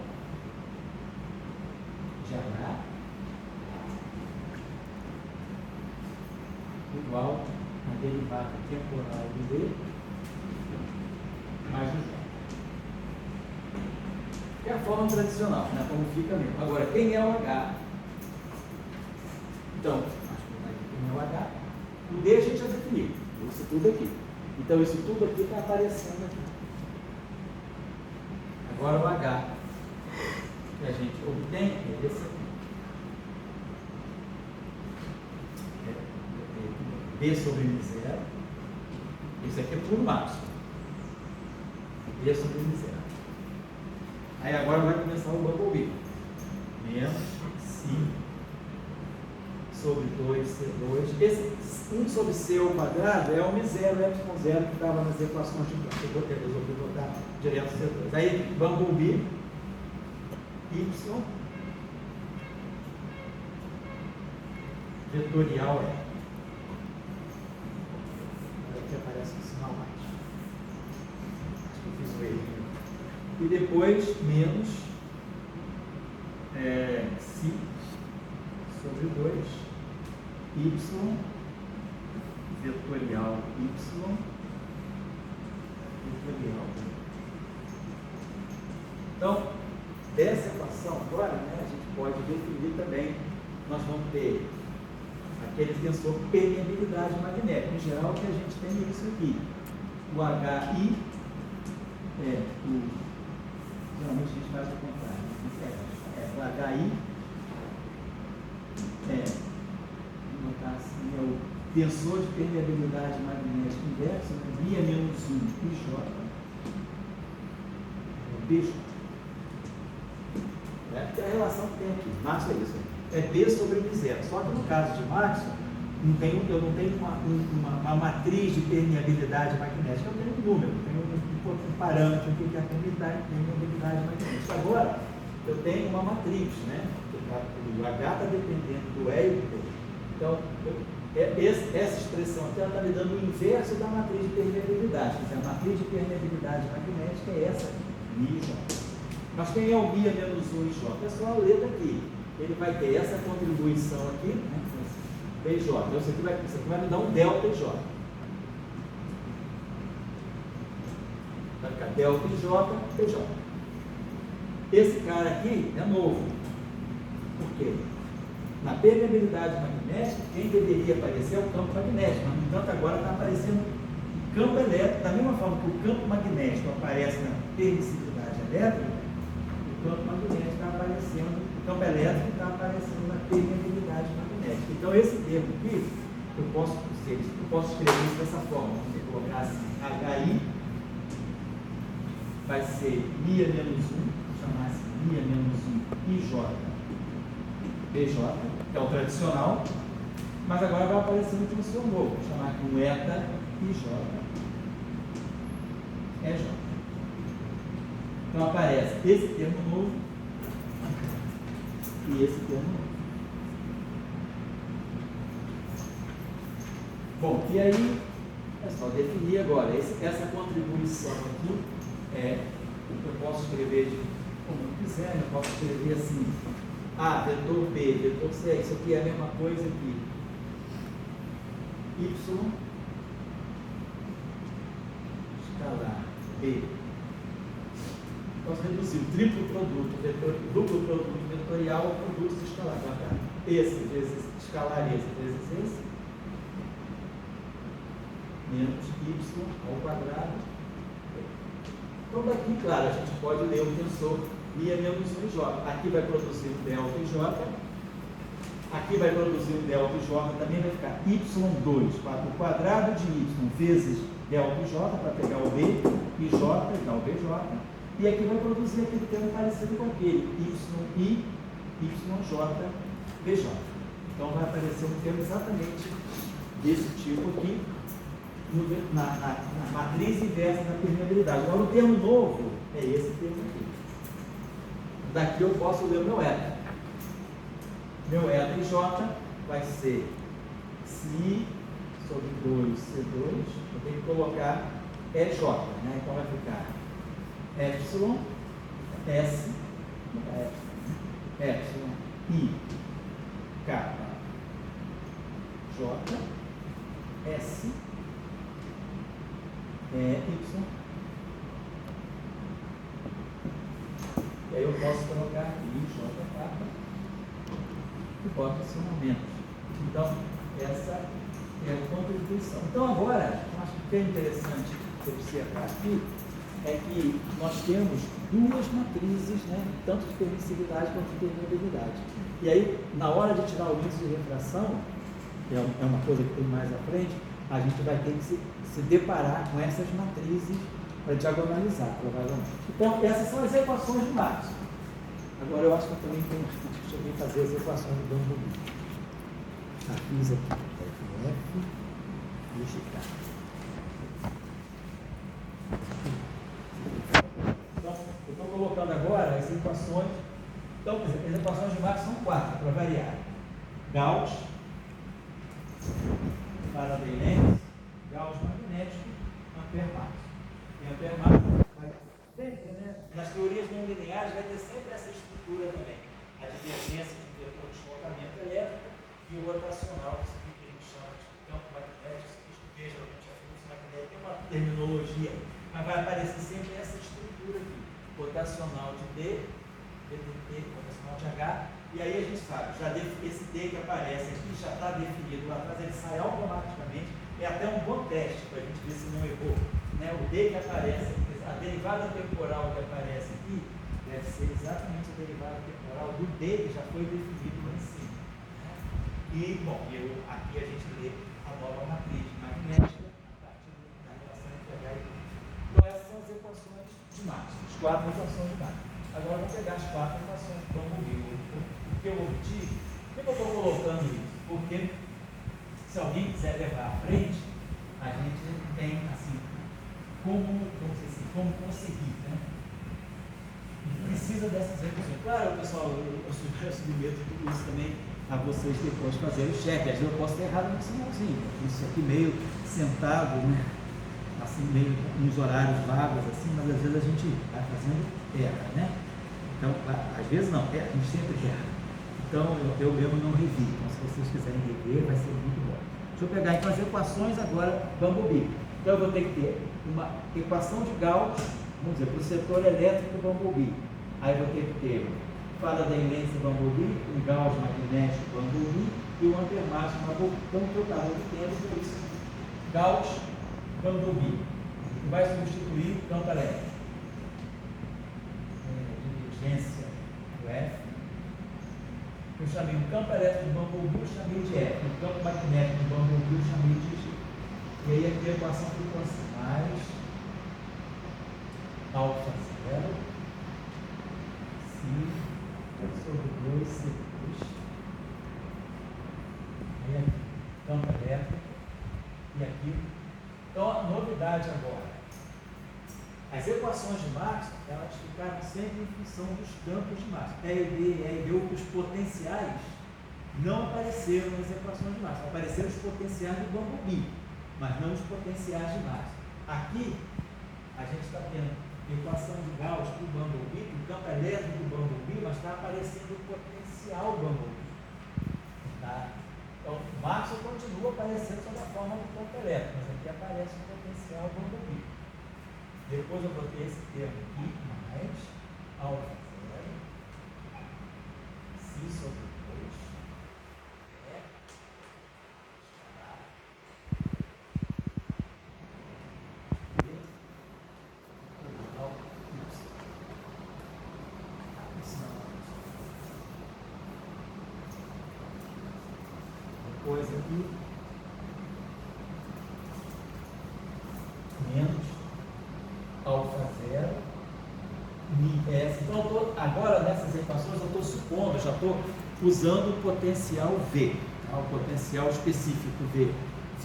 H igual a derivada temporal do D mais o J. Que é a forma tradicional, né? Como fica mesmo. Agora, quem é o H? Então, quem é o H? O D a gente já definiu. Isso tudo aqui. Então, isso tudo aqui está aparecendo aqui. Agora, o H que a gente obtém é esse aqui. B sobre M0. Isso aqui é puro máximo. B sobre M0. Aí agora vai começar o Bumblebee. Menos 5 sobre 2C2. Esse 1 sobre C ao quadrado é o M0, epsilon0 que estava nas equações de Planck. Eu resolvi botar direto C2. Aí, Bumblebee, Y, vetorial é. Aqui aparece o sinal mais. Acho que eu fiz um erro. E depois, menos π sobre 2, y, vetorial y, vetorial. Então, dessa equação agora, né, a gente pode definir também, nós vamos ter aquele tensor permeabilidade magnética. Em geral, que a gente tem isso aqui. O HI é o... Geralmente a gente faz o contrário. O HI vou botar assim, é o tensor de permeabilidade magnética inverso, né? Via menos 1 IJ. B. É a relação que tem aqui. Maxwell é isso. É B sobre M0. Só que no caso de Maxwell, eu não tenho uma matriz de permeabilidade magnética. Eu tenho um número, tenho um parâmetro aqui que é a permeabilidade magnética. Agora, eu tenho uma matriz, né? O H está dependendo do E e do P. Então, essa expressão aqui está me dando o inverso da matriz de permeabilidade. Quer dizer, a matriz de permeabilidade magnética é essa aqui, μJ. Mas quem é o μ menos 1 IJ? É só a letra aqui. Ele vai ter essa contribuição aqui, né? PJ. Então, isso aqui vai me dar um delta IJ. Vai ficar delta IJ, PJ. Esse cara aqui é novo. Por quê? Na permeabilidade magnética, quem deveria aparecer é o campo magnético. No entanto, agora está aparecendo o campo elétrico. Da mesma forma que o campo magnético aparece na permissividade elétrica, o campo magnético está aparecendo, o campo elétrico está aparecendo na permeabilidade magnética. Então, esse termo aqui, eu posso escrever isso dessa forma. Vou colocar assim, HI vai ser μ menos 1, vou chamar assim, μ menos 1 IJ, PJ, que é o tradicional, mas agora vai aparecer um tensor novo, vou chamar aqui um eta IJ, EJ. Então aparece esse termo novo e esse termo novo. Bom, e aí é só definir agora. Essa contribuição aqui eu posso escrever como eu quiser, eu posso escrever assim, vetor B, vetor C, isso aqui é a mesma coisa aqui. Y escalar B. Posso reduzir o triplo produto, duplo produto vetorial ao produto escalar. Esse vezes escalar esse vezes esse, menos y ao quadrado. Então daqui, claro, a gente pode ler o tensor μ menos 1 IJ. Aqui vai produzir um delta IJ, aqui vai produzir um delta IJ, também vai ficar y2, o quadrado de y vezes delta IJ, para pegar o B, IJ igual BJ, e aqui vai produzir aquele termo parecido com aquele, YI, YJ, BJ. Então vai aparecer um termo exatamente desse tipo aqui, na matriz inversa da permeabilidade. Agora o termo novo é esse termo aqui. Daqui eu posso ler o meu eta. Meu eta IJ vai ser Ci sobre 2C2. Eu tenho que colocar EJ, né? Então vai ficar Epsilon S, Epsilon I I, K, J, S, Y. E aí eu posso colocar aqui J, K e boto esse momento. Então, essa é a contribuição. Então, agora, eu acho que é interessante observar aqui é que nós temos duas matrizes, né, tanto de permissividade quanto de permeabilidade. E aí, na hora de tirar o índice de refração, é uma coisa que tem mais à frente, a gente vai ter que se deparar com essas matrizes para diagonalizar, provavelmente. Então, essas são as equações de Marx. Agora, eu acho que eu também tenho que fazer as equações do Bamboo. Fiz aqui, F e G. Então, eu estou colocando agora as equações. Então, as equações de Marx são 4, para variar. Gauss, Faraday-Lenz, Gauss magnético, Ampère-Marx. E Ampère-Marx vai sempre, né? Nas teorias não lineares vai ter sempre essa estrutura também. A divergência de vetor de deslocamento elétrico e o rotacional, que a gente chama de campo magnético, que geralmente é fluxo magnético, tem uma terminologia, mas vai aparecer sempre essa estrutura aqui, rotacional de D, DT, rotacional de H, e aí a gente sabe, esse D que aparece aqui já está definido lá atrás, ele sai automaticamente, é até um bom teste para a gente ver se não errou. Né? O D que aparece, a derivada temporal que aparece aqui, deve ser exatamente a derivada temporal do D que já foi definido lá em cima. E, bom, aqui a gente lê a nova matriz magnética a partir da relação entre H e D. Então, essas são as equações de Marx, as 4 equações de Marx. Agora, vamos pegar as 4 equações de Bamboo. O que eu obtive, por que eu estou colocando isso? Porque, se alguém quiser levar à frente, a gente tem, assim, como conseguir, né? Precisa dessas equações. Claro, pessoal, eu submeto tudo isso também a vocês depois fazerem o cheque. Às vezes eu posso ter errado no sinalzinho, isso aqui meio sentado, né? Assim, meio nos horários vagos, assim, mas às vezes a gente vai fazendo erra, né? Então, às vezes não, a gente sempre erra. Então, eu mesmo não revi. Então, se vocês quiserem rever, vai ser muito bom. Deixa eu pegar então as equações agora, Bumblebee. Então, eu vou ter que ter uma equação de Gauss, vamos dizer, para o setor elétrico Bumblebee. Aí eu vou ter que ter Faraday-Lenz Bumblebee, um Gauss magnético Bumblebee e um Ampère-Marx Bumblebee. Então, o que eu estava obtendo foi isso. Gauss Bumblebee, que vai substituir o campo elétrico. Divergência do F. Eu chamei o campo elétrico do Bumblebee, eu chamei de F. O campo magnético do Bumblebee, eu chamei de G. E aí aqui a equação ficou assim, mais alfa zero, si sobre 2C2. Aí aqui, campo elétrico. E aqui. Então, a novidade agora. As equações de Marx, elas ficaram sempre em função dos campos de Marx. E e B, os potenciais não apareceram nas equações de Marx. Apareceram os potenciais do Bumblebee, mas não os potenciais de Marx. Aqui, a gente está tendo equação de Gauss para o Bumblebee, o campo elétrico do Bumblebee, mas está aparecendo o potencial Bumblebee. Tá? Então, Marx continua aparecendo sob a forma do campo elétrico, mas aqui aparece o potencial Bumblebee. Depois eu botei esse termo aqui, mais alfa zero, si sobre 2, é escalar, e alfa y. Depois aqui, menos alfa zero, S. Então, agora nessas equações eu estou supondo, já estou usando o potencial V, tá? O potencial específico V,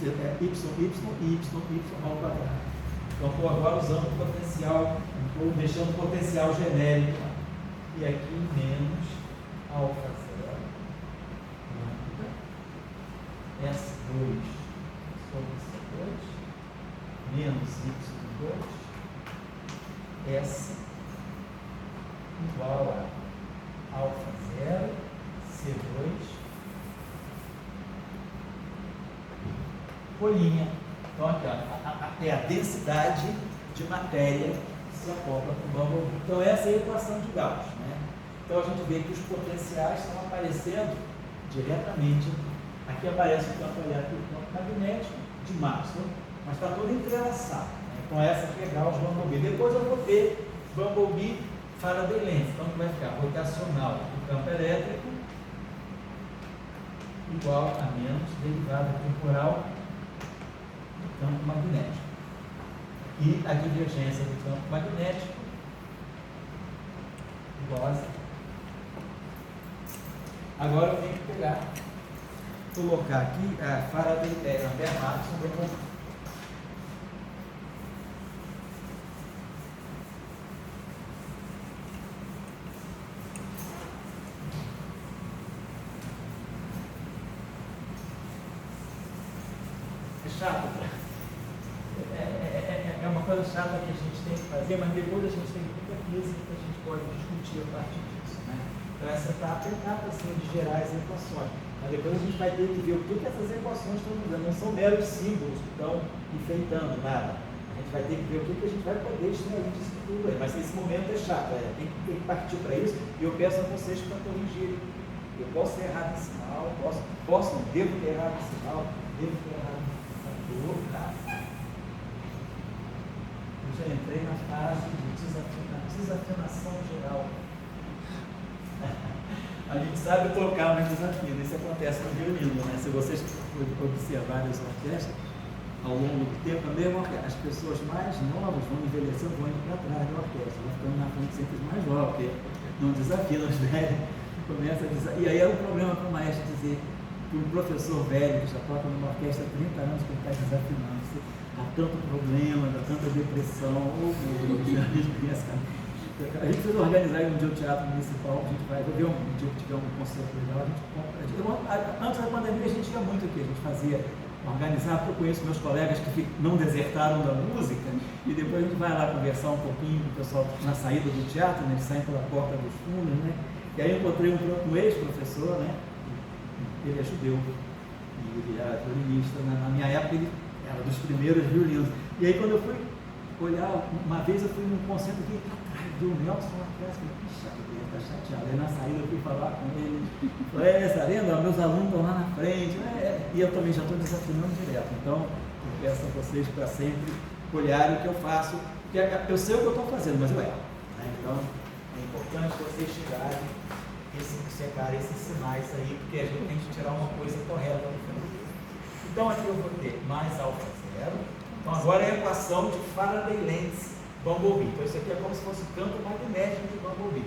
y e y ao quadrado. Então, estou agora usando o potencial, estou deixando o potencial genérico. E aqui menos alfa zero, S2 sobre C2, menos y2, S igual a alfa zero, C folhinha. Então, aqui, ó, é a densidade de matéria que se acopla com o Bumblebee. Então, essa é a equação de Gauss, né? Então, a gente vê que os potenciais estão aparecendo diretamente. Aqui aparece o campo elétrico e o campo magnético de Maxwell, mas está todo entrelaçado, né? Então, essa aqui é Gauss Bumblebee. Depois eu vou ter Bumblebee Faraday Length. Então, vai ficar rotacional do campo elétrico igual a menos derivada temporal do campo magnético. E a divergência do campo magnético igual a zero. Agora eu tenho que pegar, colocar aqui a Faraday, Ampère Maxwell. Chato, é uma coisa chata que a gente tem que fazer, mas depois a gente tem muita física que a gente pode discutir a partir disso, né? Então essa etapa é a etapa assim, de gerar as equações, mas depois a gente vai ter que ver o que essas equações estão dizendo, não são meros símbolos que estão enfeitando nada, a gente vai ter que ver o que a gente vai poder extrair disso tudo aí, mas esse momento é chato, tem que partir para isso, e eu peço a vocês para corrigirem. Eu posso ter errado em sinal, devo ter errado em sinal, devo ter errado em sinal. Eu já entrei na fase de desafinação geral. A gente sabe tocar, mas desafina. Isso acontece no violino, né? Se vocês observarem as orquestras, ao longo do tempo, a mesma orquestra, as pessoas mais novas vão envelhecendo, vão indo para trás da orquestra, vão ficando na frente sempre os mais novos, porque não desafinam os velhos, começa a desafinar. E aí é o problema para o maestro dizer que um professor velho que já toca numa orquestra há 30 anos que ele está desafinando, dá tanto problema, dá tanta depressão, a gente precisa organizar um dia o teatro municipal, a gente vai ver um dia que tiver um concerto legal, a gente compra. Antes da pandemia a gente ia muito aqui, a gente fazia organizar, porque eu conheço meus colegas que não desertaram da música, e depois a gente vai lá conversar um pouquinho com o pessoal na saída do teatro, né, eles saem pela porta dos fundos, né? E aí eu encontrei um ex-professor, né? Ele é judeu, e ele era violinista. Na minha época ele era dos primeiros violinos. E aí quando eu fui olhar, uma vez eu fui num concerto que deu o Nelson na festa, ele está chateado. Aí na saída eu fui falar com ele, falei, está vendo? Meus alunos estão lá na frente, e eu também já estou desafinando direto. Então eu peço a vocês para sempre olharem o que eu faço, porque eu sei o que eu estou fazendo, mas eu erro, né? Então é importante vocês tirarem secar esses sinais aí, porque a gente tem que tirar uma coisa correta no final. Então aqui eu vou ter mais alfa zero. Então agora é a equação de Faraday Length Bumblebee. Então isso aqui é como se fosse o campo magnético de Bumblebee.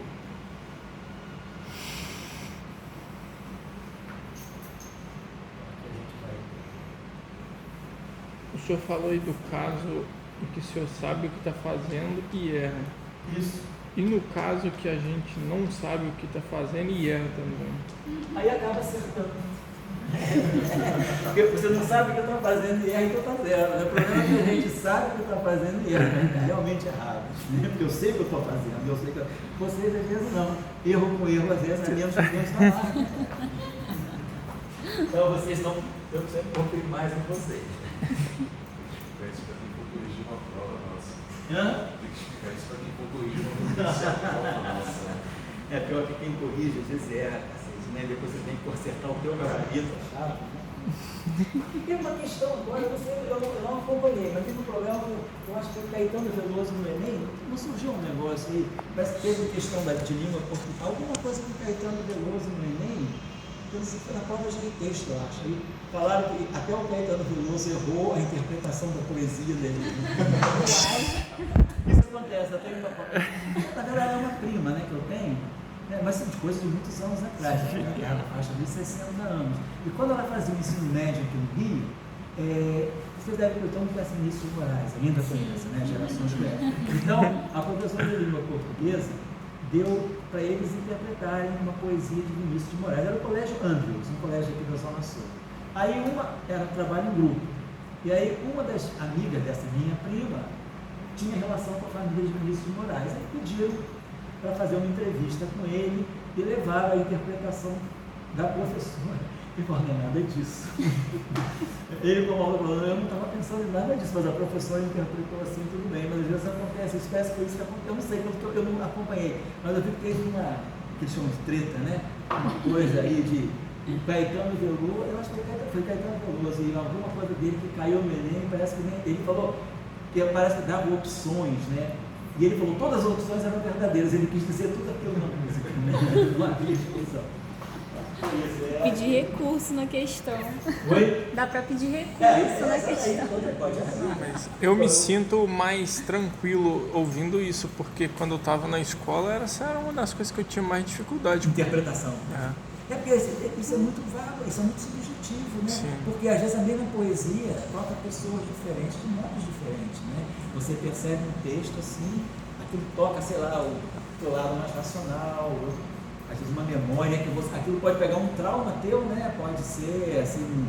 O senhor falou aí do caso em que o senhor sabe o que está fazendo e erra. Isso. E no caso que a gente não sabe o que está fazendo e erra também? Aí acaba acertando. Porque você não sabe o que está fazendo e erra e que está fazendo. O problema é que a gente sabe o que está fazendo e erra, é realmente errado. Porque eu sei o que eu estou fazendo, eu sei que vocês às vezes não. Erro com erro, às vezes, é menos que está lá. Então vocês não. Eu sempre confio mais em vocês. Isso para quem for corrigir uma prova nossa. Tem que explicar isso para quem for corrigir uma prova nossa. É pior que quem corrige, às vezes erra, né? Depois você tem que consertar o teu gabarito, chato, né? E tem uma questão agora, eu não acompanhei, mas tem um problema, eu acho que o Caetano Veloso no Enem, não surgiu um negócio aí, parece que teve questão de língua portuguesa, alguma coisa com o Caetano Veloso no Enem, foi na prova de texto, eu acho. Aí falaram que até o Caetano Veloso errou a interpretação da poesia dele. Isso acontece, eu tenho na verdade é uma prima, né, que eu tenho, né, mas são de coisas de muitos anos atrás, né, na faixa de 60 anos. E quando ela fazia o ensino médio aqui no Rio, vocês devem ter então conhece Vinícius de Moraes, ainda conhece, né, gerações velhas. Então, a professora de língua portuguesa deu para eles interpretarem uma poesia de Vinícius de Moraes. Era o Colégio Andrews, um colégio aqui da Zona Sul. Aí uma era trabalho em grupo. E aí uma das amigas dessa minha prima tinha relação com a família de Vinícius de Moraes. Aí pediram para fazer uma entrevista com ele e levaram a interpretação da professora. Ele falou, não é nada disso. Ele, como aluno, falou, eu não estava pensando em nada disso, mas a professora interpretou assim, tudo bem, mas às vezes acontece, isso parece que foi isso que aconteceu, eu não sei, porque eu não acompanhei, mas eu vi que teve uma, que eles chamam de treta, né? Uma coisa aí de o Caetano Veloso, eu acho que foi Caetano Veloso, e alguma coisa dele que caiu no Enem, parece que ele falou que parece que dava opções, né? E ele falou, todas as opções eram verdadeiras, ele quis dizer tudo aquilo na música, né? Não havia exposição. Pedir recurso na questão. Oi? Dá para pedir recurso na questão. Mas eu me sinto mais tranquilo ouvindo isso, porque quando eu estava na escola, essa era uma das coisas que eu tinha mais dificuldade. Interpretação. É. Porque isso é muito vago, isso é muito subjetivo, né? Sim. Porque às vezes a mesma poesia toca pessoas diferentes, de modos diferentes, né? Você percebe um texto assim, aquilo toca, sei lá, o teu lado mais racional, às vezes uma memória, que você, aquilo pode pegar um trauma teu, né? Pode ser, assim,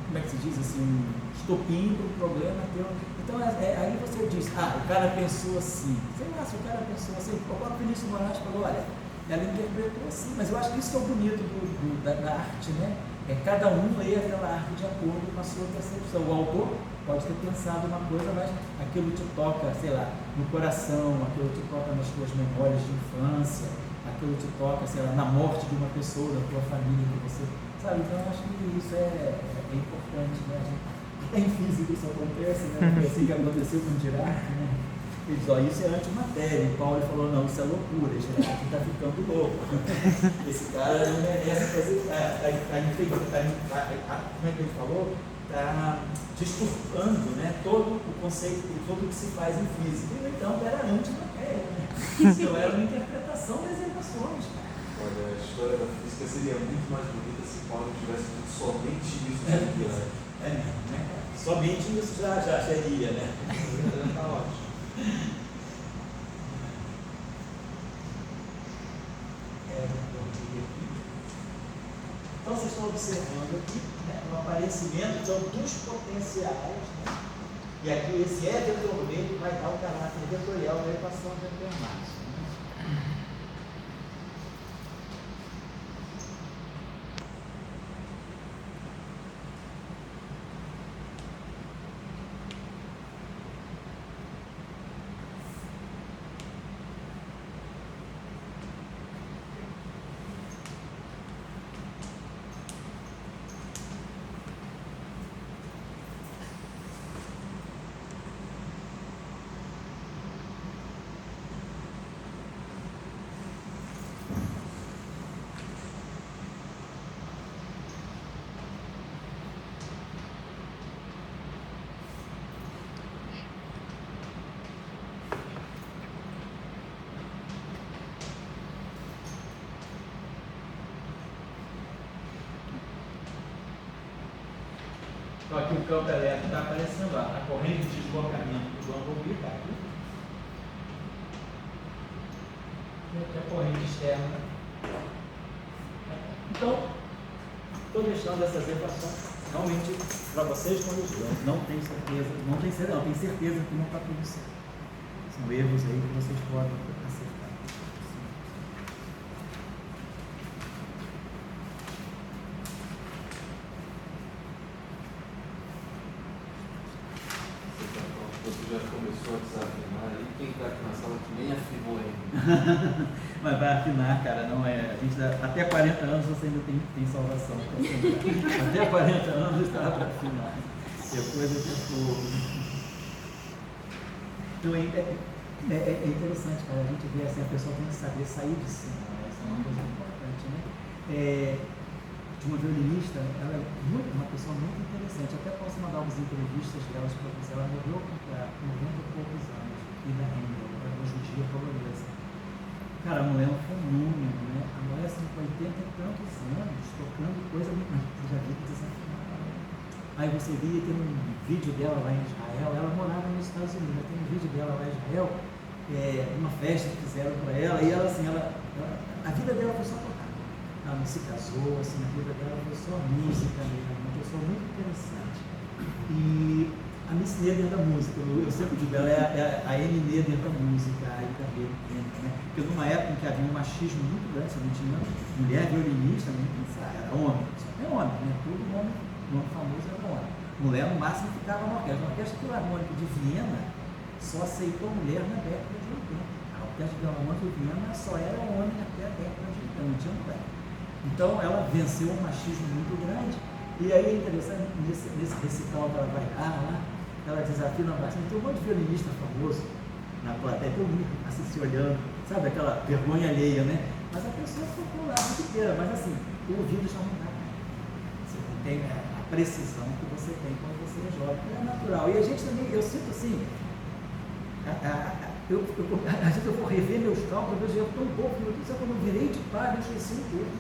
como é que se diz, assim, um estopim para um problema teu. Então, aí você diz, o cara pensou assim. Sei lá, se o cara pensou assim, o próprio Vinícius Moraes falou, olha, ela interpretou assim, mas eu acho que isso é o bonito da arte, né? É cada um ler aquela arte de acordo com a sua percepção. O autor pode ter pensado uma coisa, mas aquilo te toca, sei lá, no coração, aquilo te toca nas tuas memórias de infância, aquilo te toca, sei lá, na morte de uma pessoa da tua família que você, sabe? Então eu acho que isso é importante, né? Em física isso acontece, né? Foi assim que aconteceu com o Dirac, né? Ele diz, isso é antimatéria. E Paulo falou, não, isso é loucura, isso aqui está ficando louco. Esse cara não merece fazer, como é que ele falou? Está disturpando, né, todo o conceito, tudo que se faz em física. Então era antimatéria, né? Isso era uma interpretação das equações. Olha, a história da física seria muito mais bonita se Paulo tivesse dito somente isso. Né? Somente isso já seria, né? Está ótimo. Então vocês estão observando aqui, né, o aparecimento então, dos potenciais, né? E aqui esse vetor dele vai dar o caráter vetorial da equação de Fermat. Então aqui o campo elétrico está aparecendo lá, a corrente de deslocamento do Bumblebee está aqui. E aqui a corrente externa. Então, estou deixando essas equações realmente para vocês corrigirem. Não tenho certeza que não está tudo certo. São erros aí que vocês podem acertar. Você já começou a desafinar aí, quem está aqui na sala que nem afinou ainda. Mas vai afinar, cara, não é. A gente até 40 anos você ainda tem salvação. Até 40 anos está para afinar. Depois eu estou. Então é interessante, cara, a gente vê assim, a pessoa tem que saber sair de cima, né? Isso é uma coisa importante, né? De uma violinista, ela é uma pessoa muito interessante. Até posso mandar algumas entrevistas delas para você. Ela morreu com 90 e poucos anos, e da Handel, era uma judia polonesa. Cara, a mulher é um fenômeno, né? A mulher assim, com 80 e tantos anos, tocando coisa muito. Você já viu desafinada, né? Aí você via, tem um vídeo dela lá em Israel, ela morava nos Estados Unidos, tem um vídeo dela lá em Israel, uma festa que fizeram para ela, e ela assim, a vida dela foi só tocar. Ela não se casou, assim, a vida dela foi só música mesmo, uma pessoa muito interessante. E a Miss Neder da música. Eu sempre digo, ela é a Anne Neder da música, aí também, né? Porque numa época em que havia um machismo muito grande, você não tinha mulher violinista, nem pensar, era homem, só tem homem, né? Todo nome famoso era homem. Mulher no máximo ficava na orquestra. A Orquestra Filarmônica de Viena só aceitou mulher na década de 80. A Orquestra Filarmônica de Viena só era homem até a década de 80, não tinha mulher. Então ela venceu um machismo muito grande. E aí é interessante, nesse recital que ela vai lá, ela desafia na bastante. Tem um monte de violinista famoso na plateia, todo mundo assim se olhando, sabe, aquela vergonha alheia, né? Mas a pessoa ficou lá muito inteira, mas assim, o ouvido já não dá. Você não tem a precisão que você tem quando você é jovem. É natural. E a gente também, eu sinto assim, às vezes eu vou rever meus cálculos, eu já estou um pouco, meu Deus, quando eu virei de par, eu esqueci um pouco.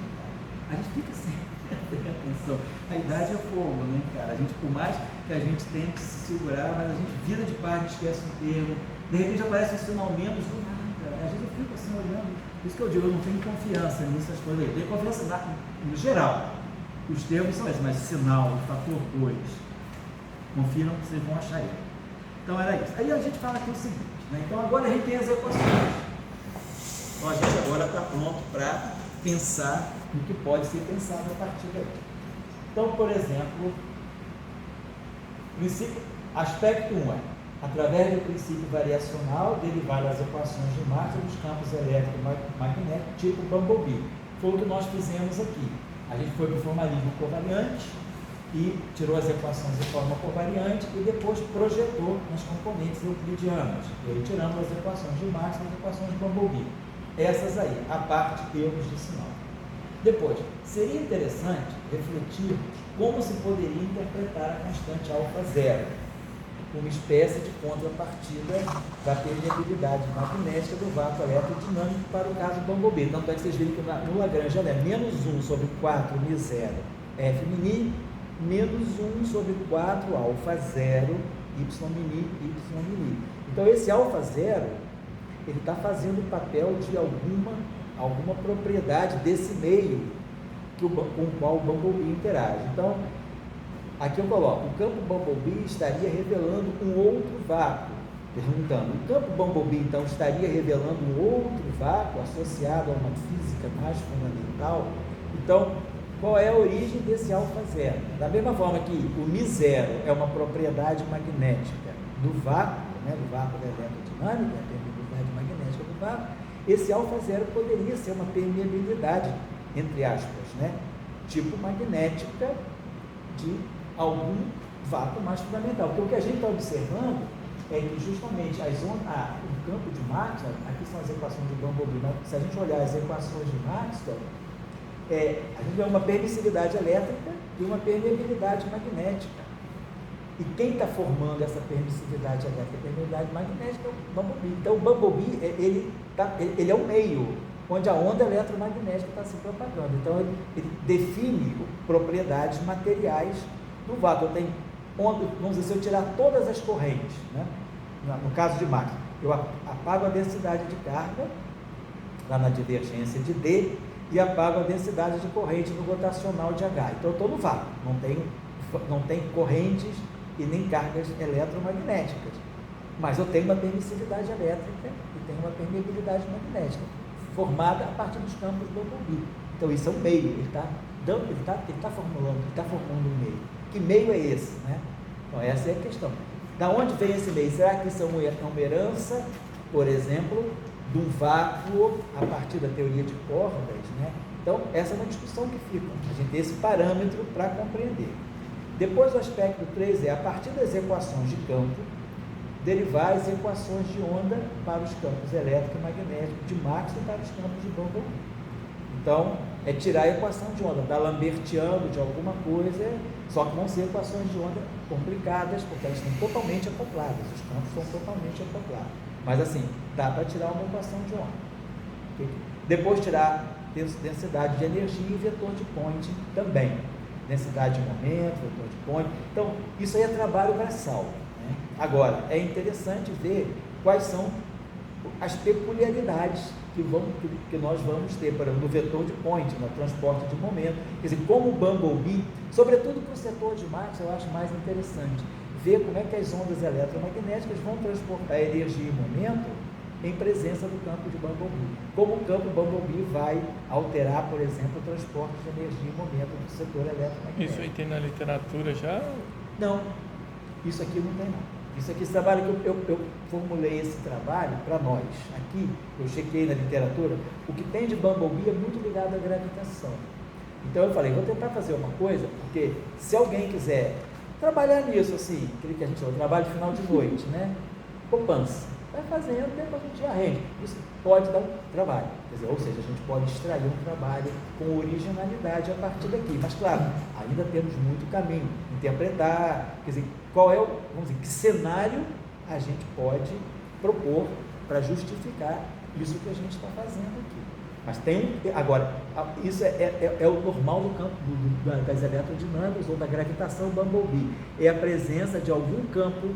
A gente fica assim, atenção. A idade é fogo, né, cara? A gente, por mais que a gente tente se segurar, mas a gente vira de página, esquece um termo, de repente aparece um sinal menos do nada. Às vezes eu fico assim olhando, por isso que eu digo, eu não tenho confiança nessas coisas aí. Eu tenho confiança no geral. Os termos são esses, mas sinal, fator 2. Confiram que vocês vão achar ele. Então era isso. Aí a gente fala aqui o seguinte, né? Então agora a gente tem as equações. Então a gente agora está pronto para pensar no que pode ser pensado a partir daí. Então, por exemplo, aspecto 1 é, através do princípio variacional, derivar das equações de Maxwell dos campos elétricos e magnéticos tipo Bumblebee. Foi o que nós fizemos aqui. A gente foi para o formalismo covariante e tirou as equações de forma covariante e depois projetou nas componentes euclidianas. E aí tiramos as equações de Maxwell e as equações de Bumblebee. Essas aí, a parte erros de sinal. Depois, seria interessante refletir como se poderia interpretar a constante alfa zero, uma espécie de contrapartida da permeabilidade magnética do vácuo eletrodinâmico para o caso Bumblebee. Tanto é que vocês viram que no Lagrange ela é menos 1 sobre 4 μ0 F mini, menos 1 sobre 4 alfa zero Y mini, Y mini. Então esse alfa zero, ele está fazendo o papel de alguma propriedade desse meio com o qual o Bumblebee interage. Então, aqui eu coloco, o campo Bumblebee estaria revelando um outro vácuo. Perguntando, o campo Bumblebee, então, estaria revelando um outro vácuo associado a uma física mais fundamental? Então, qual é a origem desse alfa zero? Da mesma forma que o μ0 é uma propriedade magnética do vácuo, né, do vácuo da eletrodinâmica, a permeabilidade magnética do vácuo, esse alfa zero poderia ser uma permeabilidade, entre aspas, né, tipo magnética de algum vácuo mais fundamental. Porque o que a gente está observando é que justamente o campo de Maxwell, aqui são as equações de Bumblebee, né? Se a gente olhar as equações de Maxwell, a gente vê uma permissividade elétrica e uma permeabilidade magnética. E quem está formando essa permissividade elétrica e permeabilidade magnética é o Bumblebee. Então o Bumblebee, ele é o meio onde a onda eletromagnética está se propagando. Então ele define propriedades materiais do vácuo. Tem onda, vamos dizer, se eu tirar todas as correntes, né? No caso de Maxwell, eu apago a densidade de carga lá na divergência de D e apago a densidade de corrente no rotacional de H. Então eu estou no vácuo, não tem correntes e nem cargas eletromagnéticas, mas eu tenho uma permissividade elétrica e tenho uma permeabilidade magnética formada a partir dos campos do Bumblebee. Então isso é um meio, ele está formando um meio. Que meio é esse, né? Então essa é a questão. Da onde vem esse meio? Será que isso é uma herança, por exemplo, de um vácuo a partir da teoria de cordas, né? Então essa é uma discussão que fica. A gente tem esse parâmetro para compreender. Depois o aspecto 3 é, a partir das equações de campo, derivar as equações de onda para os campos elétrico e magnético de Maxwell para os campos de Bumblebee. Então, é tirar a equação de onda, está lamberteando de alguma coisa, só que vão ser equações de onda complicadas, porque elas estão totalmente acopladas, os campos estão totalmente acoplados. Mas assim, dá para tirar uma equação de onda. Okay? Depois tirar densidade de energia e vetor de Poynting também. Densidade de momento, vetor de Poynting. Então, isso aí é trabalho braçal. Né? Agora, é interessante ver quais são as peculiaridades que nós vamos ter, por exemplo, no vetor de Poynting, no transporte de momento. Quer dizer, como o Bumblebee, sobretudo para o setor de Maxwell, eu acho mais interessante. ver como é que as ondas eletromagnéticas vão transportar energia e momento em presença do campo de Bumblebee. Como o campo Bumblebee vai alterar, por exemplo, o transporte de energia e momento do setor eletromagnético. Isso aí tem na literatura já? Não, isso aqui não tem não. Isso aqui, esse trabalho que eu formulei esse trabalho para nós. Aqui, eu chequei na literatura, o que tem de Bumblebee é muito ligado à gravitação. Então eu falei, vou tentar fazer uma coisa, porque se alguém quiser trabalhar nisso, assim, aquele que a gente chama de trabalho final de noite, né? Poupança. Vai fazendo, depois a gente arrende. Isso pode dar um trabalho. Quer dizer, ou seja, a gente pode extrair um trabalho com originalidade a partir daqui. Mas, claro, ainda temos muito caminho. Interpretar, quer dizer, qual é vamos dizer, que cenário a gente pode propor para justificar isso que a gente está fazendo aqui. Mas tem, agora, isso é o normal do campo das eletrodinâmicas ou da gravitação Bumblebee. É a presença de algum campo,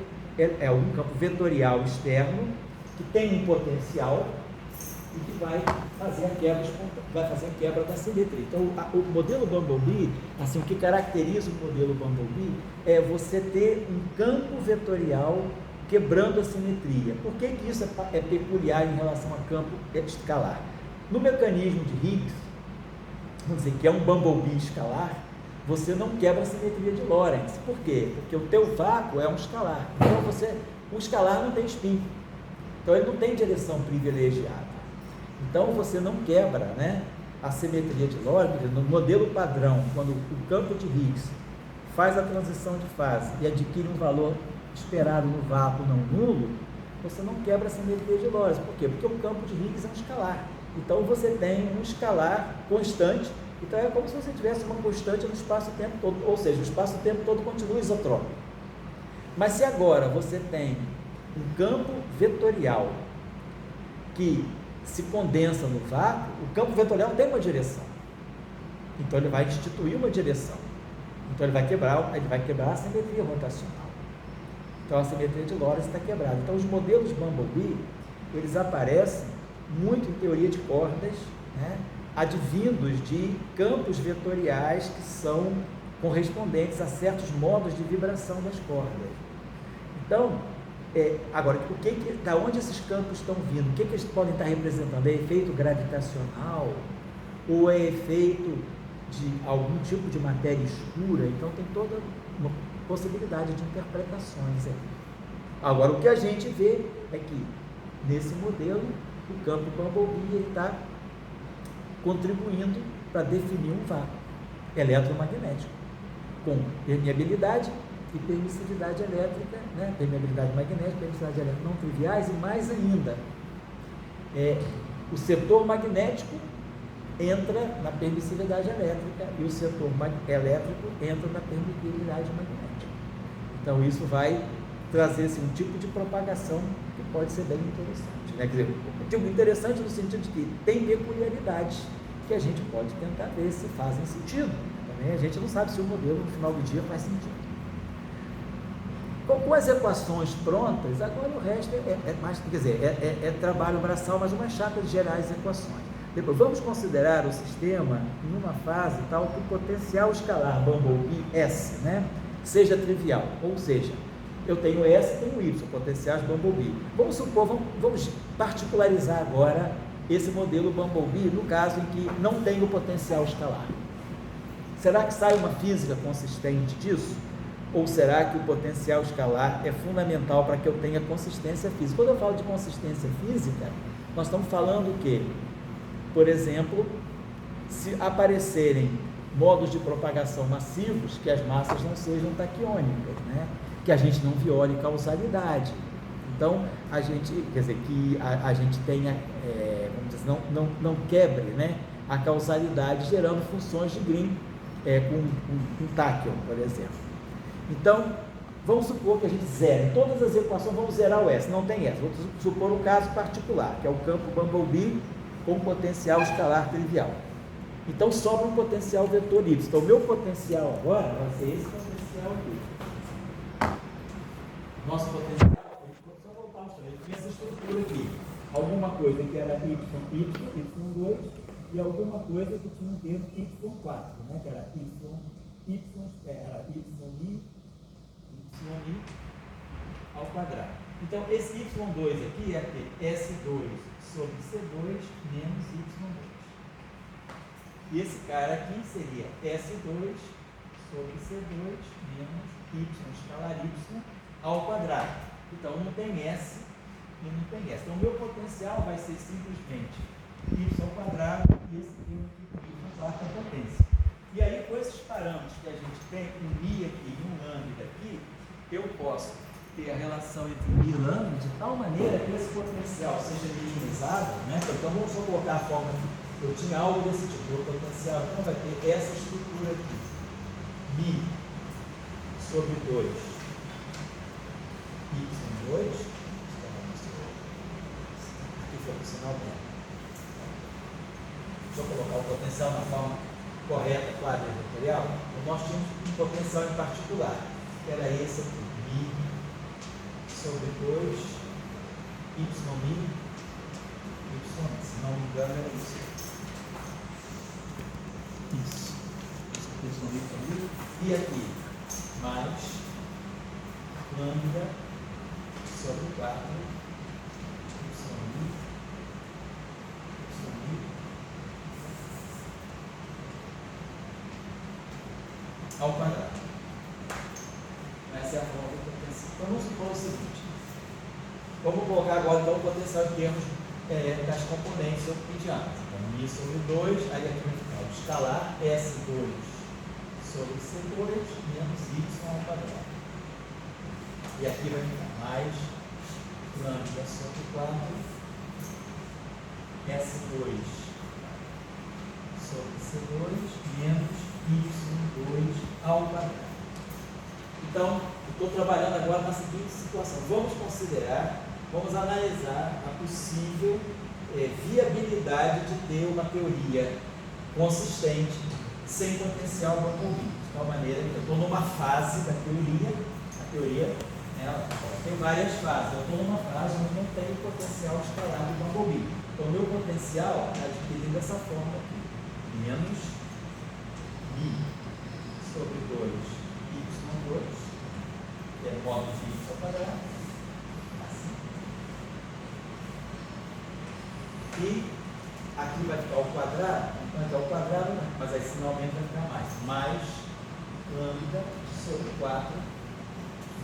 algum campo vetorial externo que tem um potencial e que vai fazer a quebra da simetria. Então, o modelo Bumblebee, assim, o que caracteriza o modelo Bumblebee é você ter um campo vetorial quebrando a simetria. Por que isso é peculiar em relação a campo escalar? No mecanismo de Higgs, vamos dizer, que é um Bumblebee escalar, você não quebra a simetria de Lorentz. Por quê? Porque o teu vácuo é um escalar. Então, o escalar não tem spin. Então, ele não tem direção privilegiada. Então, você não quebra, né, a simetria de Lorentz. No modelo padrão, quando o campo de Higgs faz a transição de fase e adquire um valor esperado no vácuo não nulo, você não quebra a simetria de Lorentz. Por quê? Porque o campo de Higgs é um escalar. Então, você tem um escalar constante. Então, é como se você tivesse uma constante no espaço-tempo todo. Ou seja, o espaço-tempo todo continua isotrópico. Mas se agora você tem um campo vetorial que se condensa no vácuo, o campo vetorial tem uma direção. Então, ele vai instituir uma direção. Então, ele vai quebrar a simetria rotacional. Então, a simetria de Lorentz está quebrada. Então, os modelos Bumblebee, eles aparecem muito em teoria de cordas, né, advindos de campos vetoriais que são correspondentes a certos modos de vibração das cordas. Então, agora, da onde esses campos estão vindo? O que eles podem estar representando? É efeito gravitacional? Ou é efeito de algum tipo de matéria escura? Então, tem toda uma possibilidade de interpretações aí. Agora, o que a gente vê é que, nesse modelo, o campo Bumblebee está contribuindo para definir um vácuo eletromagnético, com permeabilidade e permissividade elétrica, né? Permeabilidade magnética, permissividade elétrica não triviais, e mais ainda, o setor magnético entra na permissividade elétrica e o setor elétrico entra na permeabilidade magnética. Então, isso vai trazer assim, um tipo de propagação que pode ser bem interessante. Né? Quer dizer, tipo interessante no sentido de que tem peculiaridades que a gente pode tentar ver se fazem sentido. Também a gente não sabe se o modelo no final do dia faz sentido. Com as equações prontas, agora o resto é mais, quer dizer, é trabalho braçal, mas umas chapas gerais de equações. Depois, vamos considerar o sistema em uma fase tal que o potencial escalar Bumblebee S, né, seja trivial, ou seja, eu tenho S e tenho Y, potenciais Bumblebee. Vamos supor, vamos particularizar agora esse modelo Bumblebee, no caso em que não tem o potencial escalar. Será que sai uma física consistente disso? Ou será que o potencial escalar é fundamental para que eu tenha consistência física? Quando eu falo de consistência física, nós estamos falando o quê? Por exemplo, se aparecerem modos de propagação massivos, que as massas não sejam taquiônicas, né? Que a gente não viole causalidade. Então, a gente, quer dizer, que a gente tenha, vamos dizer, não quebre, né, a causalidade gerando funções de Green com táquion, por exemplo. Então, vamos supor que a gente zere todas as equações, vamos zerar o S, não tem S. Vamos supor um caso particular, que é o campo Bumblebee com potencial escalar trivial. Então, sobra um potencial vetor Y. Então, o meu potencial agora vai ser esse potencial aqui. Nosso potencial, só voltar um instante, tinha essa estrutura aqui. Alguma coisa que era Y2 e alguma coisa que tinha um termo Y4, né? Que era Y, era YI, YI ao quadrado. Então, esse Y2 aqui é aquele S2 sobre C2 menos Y2. E esse cara aqui seria S2 sobre C2 menos Y escalar Y ao quadrado. Então, não tem S e não tem S. Então, o meu potencial vai ser simplesmente Y ao quadrado e esse termo aqui, Y quarta potência. E aí, com esses parâmetros que a gente tem, um Mi aqui e um lambda aqui, eu posso ter a relação entre Mi e lambda de tal maneira que esse potencial seja minimizado, né? Então, vamos só colocar a forma aqui. Eu tinha algo desse tipo, o potencial, então vai ter essa estrutura aqui. Mi sobre 2, Y2, aqui foi o sinal dela. Deixa eu colocar o potencial na forma correta, quadrilateral. Nós tínhamos um potencial em particular, que era esse aqui, Mi sobre 2, Y Mi, Y, se não me engano era isso. Isso. E aqui, mais lambda sobre 4, Y ao quadrado. Essa é a forma do potencial. Então, vamos supor o seguinte. Vamos colocar agora então, o potencial em termos das componentes euclidianas. Então, Mi sobre 2, aí aqui vai ficar o escalar S2 sobre C2 menos Y ao quadrado. E aqui vai ficar mais lambda sobre 4, S2 sobre C2 menos Y2 ao quadrado. Então, estou trabalhando agora na seguinte situação. Vamos analisar a possível viabilidade de ter uma teoria consistente sem potencial Bancovi. De tal maneira que eu estou numa fase da teoria, a teoria tem várias fases. Eu estou numa fase onde não tenho potencial escalar de Bancovi. Então, o meu potencial é adquirido dessa forma aqui. Menos Mi sobre 2 Y2, que é modo de Y ao quadrado, assim. E aqui vai ficar o quadrado, então aqui é o quadrado, não, mas aí finalmente vai ficar mais lambda sobre 4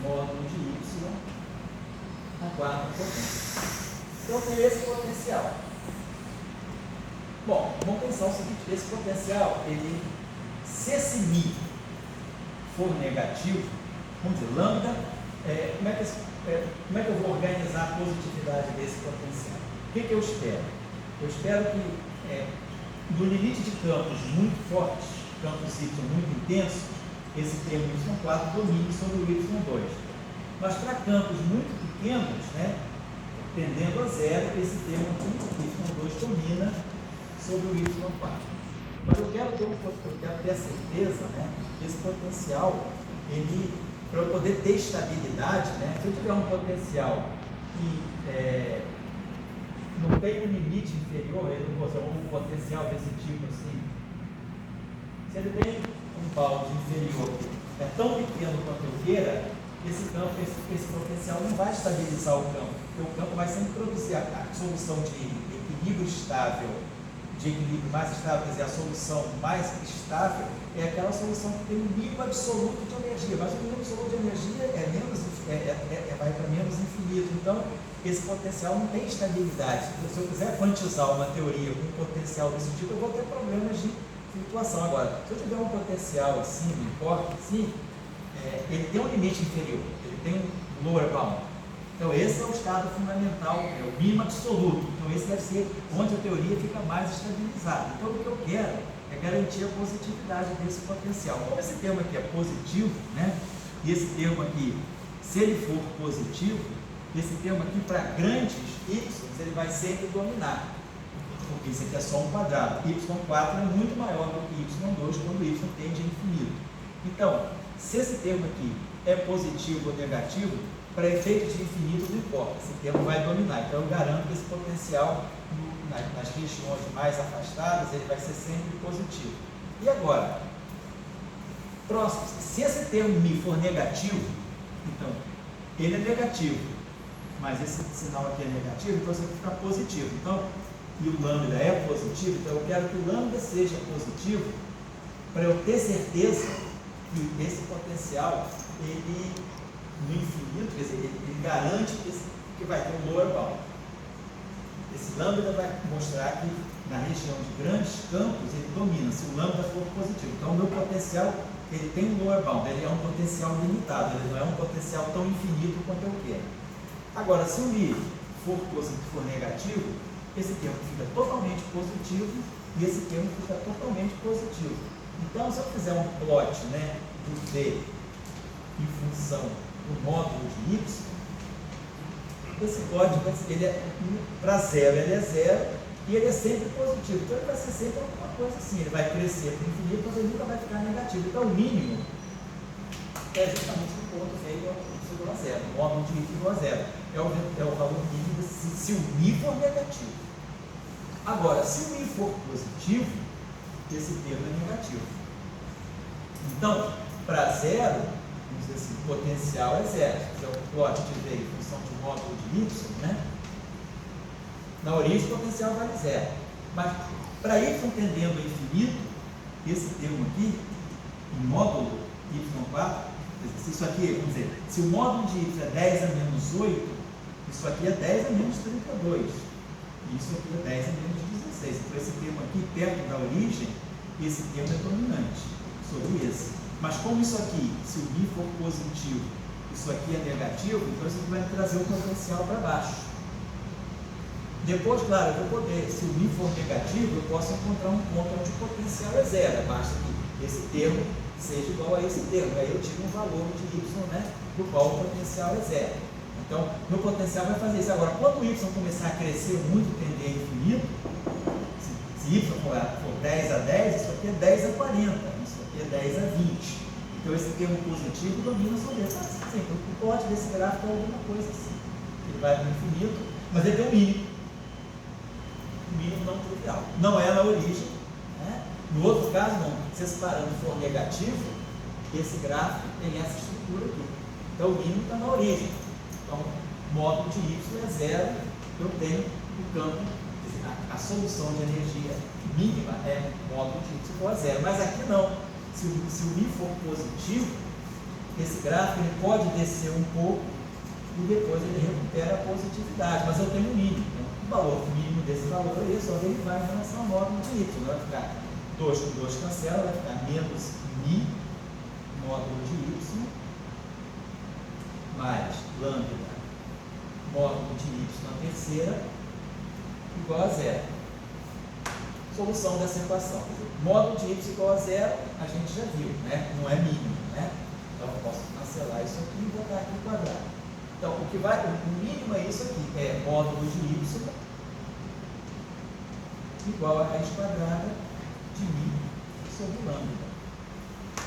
módulo de Y a 4 potência. Então tem esse potencial. Bom, vamos pensar o seguinte, esse potencial, se esse Mi for negativo, vamos dizer, lambda, como é que eu vou organizar a positividade desse potencial? O que eu espero? Eu espero que no limite de campos muito fortes, campos Y muito intensos, esse termo Y4 domine sobre o Y2. Mas para campos muito pequenos, né, tendendo a zero, esse termo aqui, Y2, domina sobre o Y4. Mas eu quero ter a certeza, né, que esse potencial, para eu poder ter estabilidade, né, se eu tiver um potencial que não tem um limite inferior, um potencial desse tipo assim, se ele tem um balde inferior, é tão pequeno quanto eu queira, esse potencial não vai estabilizar o campo, porque o campo vai sempre produzir a solução de equilíbrio estável, de equilíbrio mais estável, quer dizer, a solução mais estável é aquela solução que tem um mínimo absoluto de energia, mas o mínimo absoluto de energia vai para menos infinito. Então, esse potencial não tem estabilidade. Se eu quiser quantizar uma teoria com um potencial desse tipo, eu vou ter problemas de flutuação. Agora, se eu tiver um potencial assim, não importa, assim, ele tem um limite inferior, ele tem um lower bound. Então, esse é o estado fundamental, é o mínimo absoluto. Então, esse deve ser onde a teoria fica mais estabilizada. Então, o que eu quero é garantir a positividade desse potencial. Como esse termo aqui é positivo, né? E esse termo aqui, se ele for positivo, esse termo aqui, para grandes y, ele vai sempre dominar. Porque isso aqui é só um quadrado. Y4 é muito maior do que Y2 quando y tende a infinito. Então, se esse termo aqui é positivo ou negativo, para efeito de infinito não importa, esse termo vai dominar. Então eu garanto que esse potencial nas regiões mais afastadas ele vai ser sempre positivo. E agora, próximo, se esse termo Mi for negativo, Então, ele é negativo, mas esse sinal aqui é negativo, então você vai ficar positivo. Então, e o lambda é positivo, então eu quero que o lambda seja positivo para eu ter certeza que esse potencial, ele, no infinito, quer dizer, ele garante que vai ter um lower bound. Esse lambda vai mostrar que na região de grandes campos ele domina, se o lambda for positivo. Então, o meu potencial, ele tem um lower bound, ele é um potencial limitado, ele não é um potencial tão infinito quanto eu quero. Agora, se o mi for negativo, esse termo fica totalmente positivo e esse termo fica totalmente positivo. Então, se eu fizer um plot, né, do v em função do módulo de y, esse plot, ele é para zero, ele é zero e ele é sempre positivo. Então, ele vai ser sempre alguma coisa assim, ele vai crescer para o infinito, mas ele nunca vai ficar negativo. Então, o mínimo é justamente o ponto v igual a zero, o módulo de y igual a zero. É o valor mínimo se o mi for negativo. Agora, se o mi for positivo, esse termo é negativo. Então, para zero, vamos dizer assim, o potencial é zero. Se fizer o plot de v em função de módulo de y, né? Na origem, o potencial vale zero. Mas, para y tendendo ao infinito, esse termo aqui, em módulo y4, se isso aqui, vamos dizer, se o módulo de y é 10 a menos 8, isso aqui é 10 a menos 32. E isso aqui é 10 a menos 16. Então, esse termo aqui, perto da origem, esse termo é dominante sobre esse. Mas como isso aqui, se o mi for positivo, isso aqui é negativo, então isso aqui vai trazer o potencial para baixo. Depois, claro, eu vou poder, se o mi for negativo, eu posso encontrar um ponto onde o potencial é zero. Basta que esse termo seja igual a esse termo. Aí eu tiro um valor de y, né, do qual o potencial é zero. Então, meu potencial vai fazer isso. Agora, quando o y começar a crescer muito, tender a infinito, se y for 10 a 10, isso aqui é 10 a 40, isso aqui é 10 a 20. Então, esse termo positivo domina sobre isso. Assim, o plot desse gráfico é alguma coisa assim. Ele vai para o infinito, mas ele tem um mínimo. Um mínimo não trivial. Não é na origem. Né? No outro caso, não. Se esse parâmetro for negativo, esse gráfico tem essa estrutura aqui. Então, o mínimo está na origem. Então, módulo de y é zero, eu tenho o campo, a solução de energia mínima é módulo de y igual a zero. Mas aqui não. Se o mi for positivo, esse gráfico ele pode descer um pouco e depois ele recupera a positividade. Mas eu tenho um mínimo. Então, o valor mínimo desse valor é isso, ele vai em relação ao módulo de y. Vai ficar 2 com 2 cancela, vai ficar menos mi módulo de y mais lambda módulo de y na terceira igual a zero. Solução dessa equação. Quer dizer, módulo de y igual a zero, a gente já viu, né? Não é mínimo, né? Então eu posso cancelar isso aqui e botar aqui o quadrado. Então o mínimo é isso aqui, é módulo de y igual a raiz quadrada de mi sobre lambda.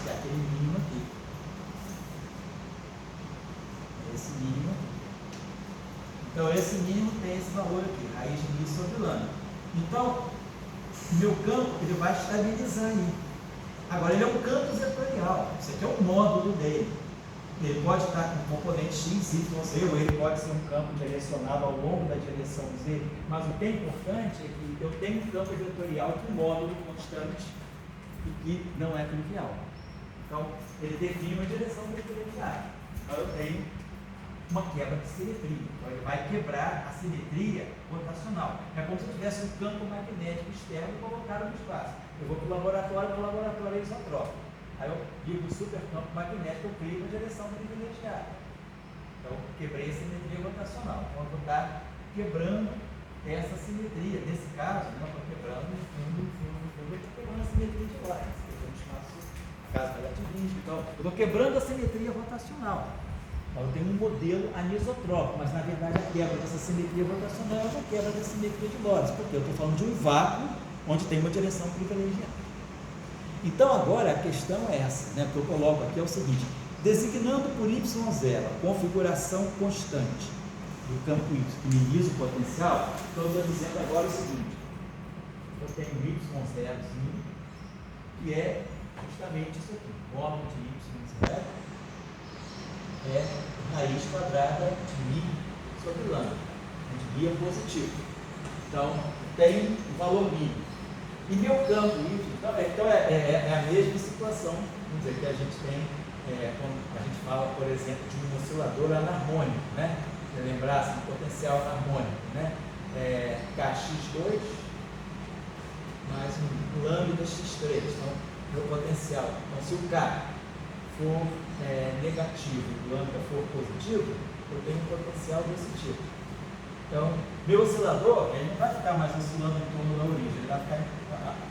Que é aquele mínimo aqui. Esse mínimo aqui. Então, esse mínimo tem esse valor aqui, raiz de mi sobre lambda. Então, o meu campo ele vai estabilizar aí. Agora, ele é um campo vetorial. Isso aqui é o módulo dele. Ele pode estar com componente x, y, z, ou ele pode ser um campo direcionado ao longo da direção z. Mas o que é importante é que eu tenho um campo vetorial com módulo constante e que não é trivial. Então, ele define uma direção privilegiada. Então, eu tenho uma quebra de simetria. Então, ele vai quebrar a simetria rotacional. É como se eu tivesse um campo magnético externo colocado no espaço. Eu vou para o laboratório, é isotrópico. Aí eu ligo o supercampo magnético, eu crio a direção privilegiada. Então, quebrei a simetria rotacional. Então, eu vou estar quebrando essa simetria. Nesse caso, eu estou quebrando no fundo, eu estou quebrando a simetria de Lorentz, que a gente chama de caso relativístico. Então, eu estou quebrando a simetria rotacional. Então, eu tenho um modelo anisotrópico, mas na verdade a quebra dessa simetria rotacional é uma quebra da simetria de Lorentz, porque eu estou falando de um vácuo onde tem uma direção privilegiada. Então, agora a questão é essa, né, que eu coloco aqui é o seguinte: designando por y0 a configuração constante do campo y que minimiza o potencial, então eu estou dizendo agora o seguinte: eu tenho y0, que é justamente isso aqui, módulo de y0 é raiz quadrada de mi sobre lambda, onde mi é positivo. Então, tem o valor mi. E meu campo Y, então é a mesma situação, vamos dizer, que a gente tem quando a gente fala, por exemplo, de um oscilador anarmônico, né? Se lembrasse do potencial anarmônico, né? Kx2 mais um lambda x3, então, meu potencial. Então, se o K for negativo e o lambda for positivo, eu tenho um potencial desse tipo. Então, meu oscilador, ele não vai ficar mais oscilando em torno da origem, ele vai ficar,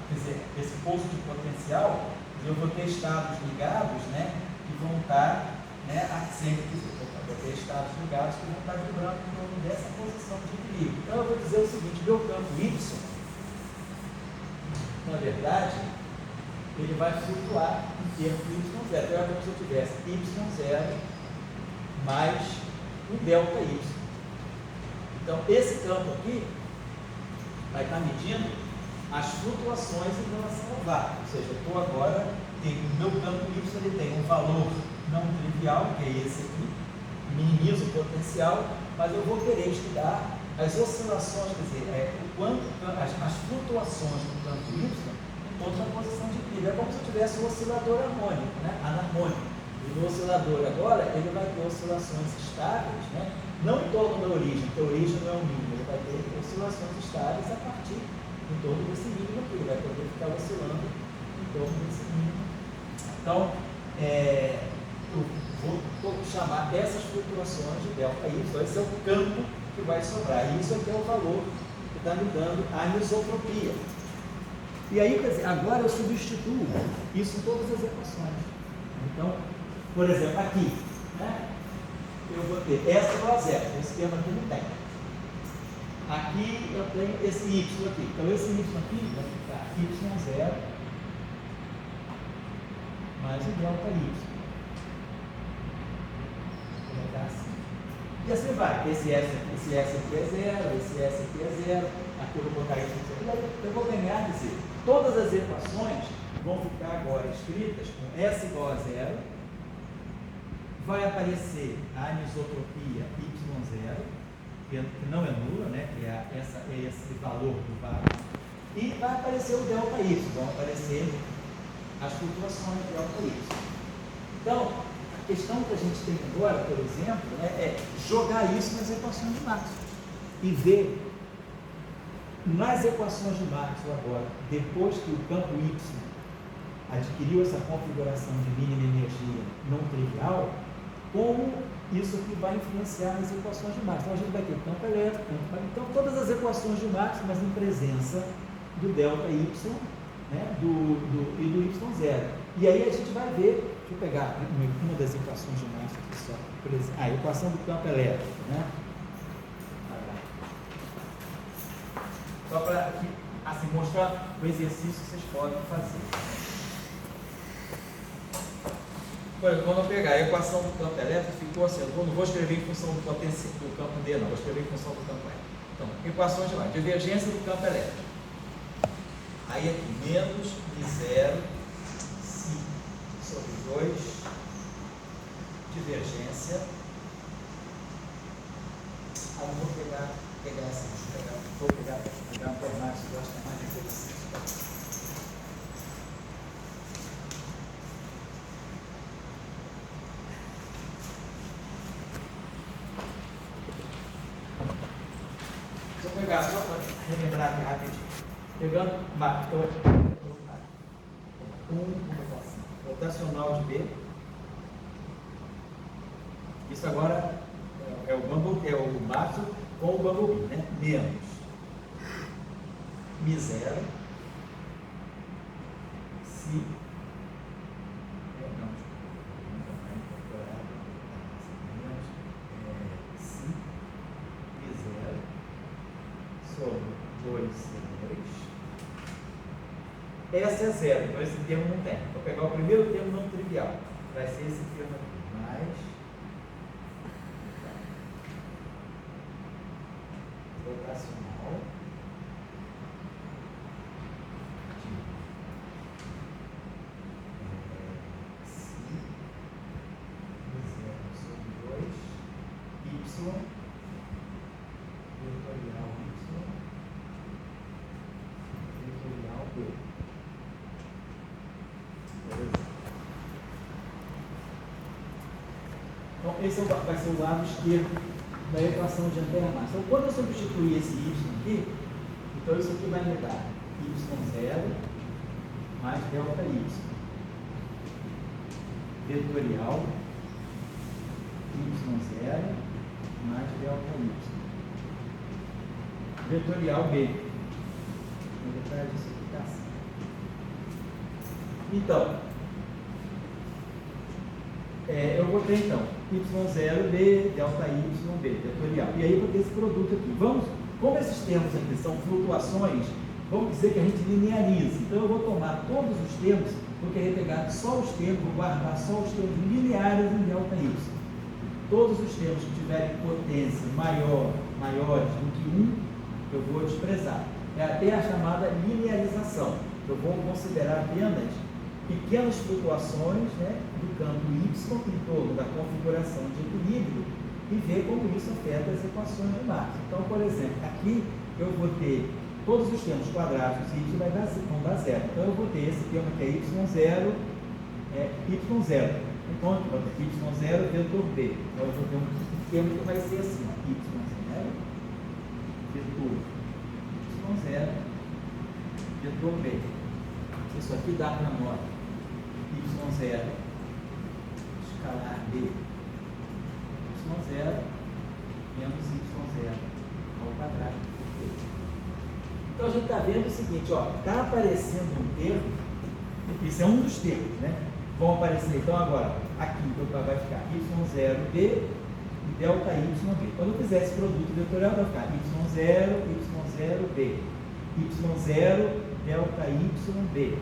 quer dizer, esse poço de potencial, eu vou ter estados ligados, né, que vão estar, né, sempre, eu vou ter estados ligados que vão estar vibrando em torno dessa posição de equilíbrio. Então, eu vou dizer o seguinte, meu campo Y, na verdade, ele vai flutuar em termos de Y0. Então, é como se eu tivesse Y0 mais um delta Y. Então, esse campo aqui vai estar medindo as flutuações em relação ao vácuo. Ou seja, eu estou agora, o meu campo Y ele tem um valor não trivial, que é esse aqui, minimiza o potencial, mas eu vou querer estudar as oscilações, quer dizer, as flutuações do campo Y em outra posição de equilíbrio. É como se eu tivesse um oscilador harmônico, né? Anarmônico. E no oscilador agora, ele vai ter oscilações estáveis, né? Não em torno da origem, porque a origem não é o mínimo, ele vai ter oscilações estáveis a partir em torno desse mínimo aqui, ele vai poder ficar oscilando em torno desse mínimo. Então, eu vou chamar essas flutuações de delta Y, esse é o campo que vai sobrar, e isso aqui é o valor que está me dando a anisotropia. E aí, quer dizer, agora eu substituo isso em todas as equações. Então, por exemplo, aqui, né? Eu vou ter S igual a zero, esse termo aqui não tem. Aqui eu tenho esse Y aqui. Então esse Y aqui vai ficar Y0 mais o delta Y. Vai ficar assim. E assim vai. Esse S aqui é zero, esse S aqui é zero, aqui eu vou botar isso aqui. E aí eu vou ganhar, dizer, todas as equações vão ficar agora escritas com S igual a zero. Vai aparecer a anisotropia Y0, que não é nula, né? Que é esse valor do vácuo, e vai aparecer o delta Y, vão aparecer as flutuações delta Y. Então, a questão que a gente tem agora, por exemplo, é jogar isso nas equações de Maxwell e ver nas equações de Maxwell agora, depois que o campo Y adquiriu essa configuração de mínima energia não trivial, como isso aqui vai influenciar nas equações de Maxwell. Então, a gente vai ter campo elétrico, então todas as equações de Maxwell, mas em presença do delta Y, né, e do Y0. E aí a gente vai ver, deixa eu pegar uma das equações de Maxwell aqui só, por exemplo, a equação do campo elétrico, né? Só para assim, mostrar o exercício que vocês podem fazer. Quando eu pegar a equação do campo elétrico, ficou assim, eu não vou escrever em função do potencial do campo D, não, vou escrever em função do campo E. Então, equações de lá, divergência do campo elétrico. Aí aqui, menos I0, si sobre 2, divergência. Aí eu vou pegar assim, vou pegar um formato que eu acho que é mais interessante. Vou pegar só para relembrar aqui rapidinho. Pegando rotacional de B. Isso agora é o Maxwell com o Bumblebee, né? Menos Mi0 si sobre 2C2. Essa é zero, então esse termo não tem. Vou pegar o primeiro termo não trivial. Vai ser esse termo aqui. Mais rotacional de si, 0 sobre Então, esse vai ser o lado esquerdo da equação de Ampère-Massa. Então, quando eu substituir esse y aqui, então isso aqui vai me dar y0 mais delta y. Vetorial y0 mais delta y. Vetorial b. Na verdade, isso aqui está assim. Então, eu vou ter então y0b, delta yb, vetorial. E aí eu vou ter esse produto aqui. Como esses termos aqui são flutuações, vamos dizer que a gente lineariza. Então eu vou tomar todos os termos, vou querer pegar só os termos, vou guardar só os termos lineares em delta y. Todos os termos que tiverem potência maiores do que 1, eu vou desprezar. É até a chamada linearização. Eu vou considerar apenas pequenas flutuações, né, do campo y em torno da configuração de equilíbrio e ver como isso afeta as equações de Marx. Então, por exemplo, aqui eu vou ter todos os termos quadrados y vão dar zero. Então, eu vou ter esse termo que é y0, y0. Então, aqui vai ter y0 vetor b. Então, eu vou ter um termo que vai ser assim, y0 vetor y0 vetor b. Isso aqui dá para nós y0 escalar b, y0 menos y0 ao quadrado. Então a gente está vendo o seguinte, está aparecendo um termo, isso é um dos termos, né? Vão aparecer, então agora, aqui vai ficar y0b e delta yb. Quando eu fizer esse produto vetorial, vai ficar y0, y0b, y0, delta yb,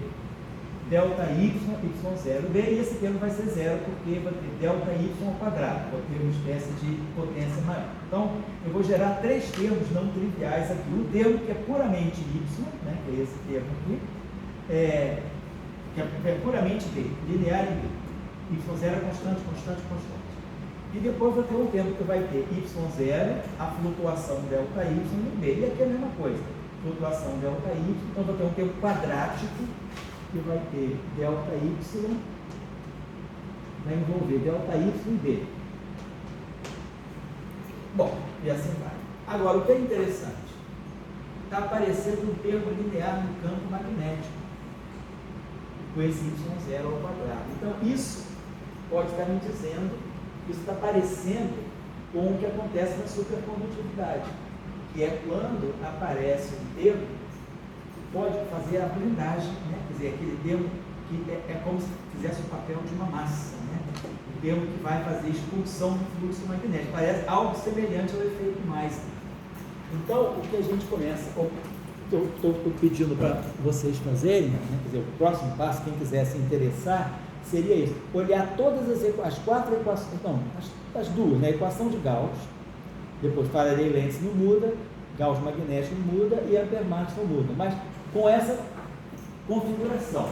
delta y, y0b, e esse termo vai ser zero, porque vai ter delta y ao quadrado, vai ter uma espécie de potência maior. Então, eu vou gerar três termos não triviais aqui. Um termo que é puramente y, né, que é esse termo aqui, que é puramente b, linear em b. Y0 é constante, constante, constante. E depois vou ter um termo que vai ter y0, a flutuação delta y no b. E aqui é a mesma coisa, flutuação delta y, então vou ter um termo quadrático, que vai ter delta y, vai envolver delta y e b. Bom, e assim vai. Agora, o que é interessante, está aparecendo um termo linear no campo magnético, com esse y0 ao quadrado. Então, isso pode estar me dizendo, isso está parecendo com o que acontece na supercondutividade, que é quando aparece um termo pode fazer a blindagem, né? Quer dizer, aquele termo que é como se fizesse o papel de uma massa, né? O termo que vai fazer expulsão do fluxo magnético. Parece algo semelhante ao efeito Meissner. Então, o que a gente começa, estou pedindo para vocês fazerem, né? Quer dizer, o próximo passo, quem quiser se interessar, seria isso: olhar todas as quatro equações, não, as duas, né? A equação de Gauss, depois Faraday-Lenz não muda, Gauss magnético não muda e Ampère-Marx não muda, mas com essa configuração,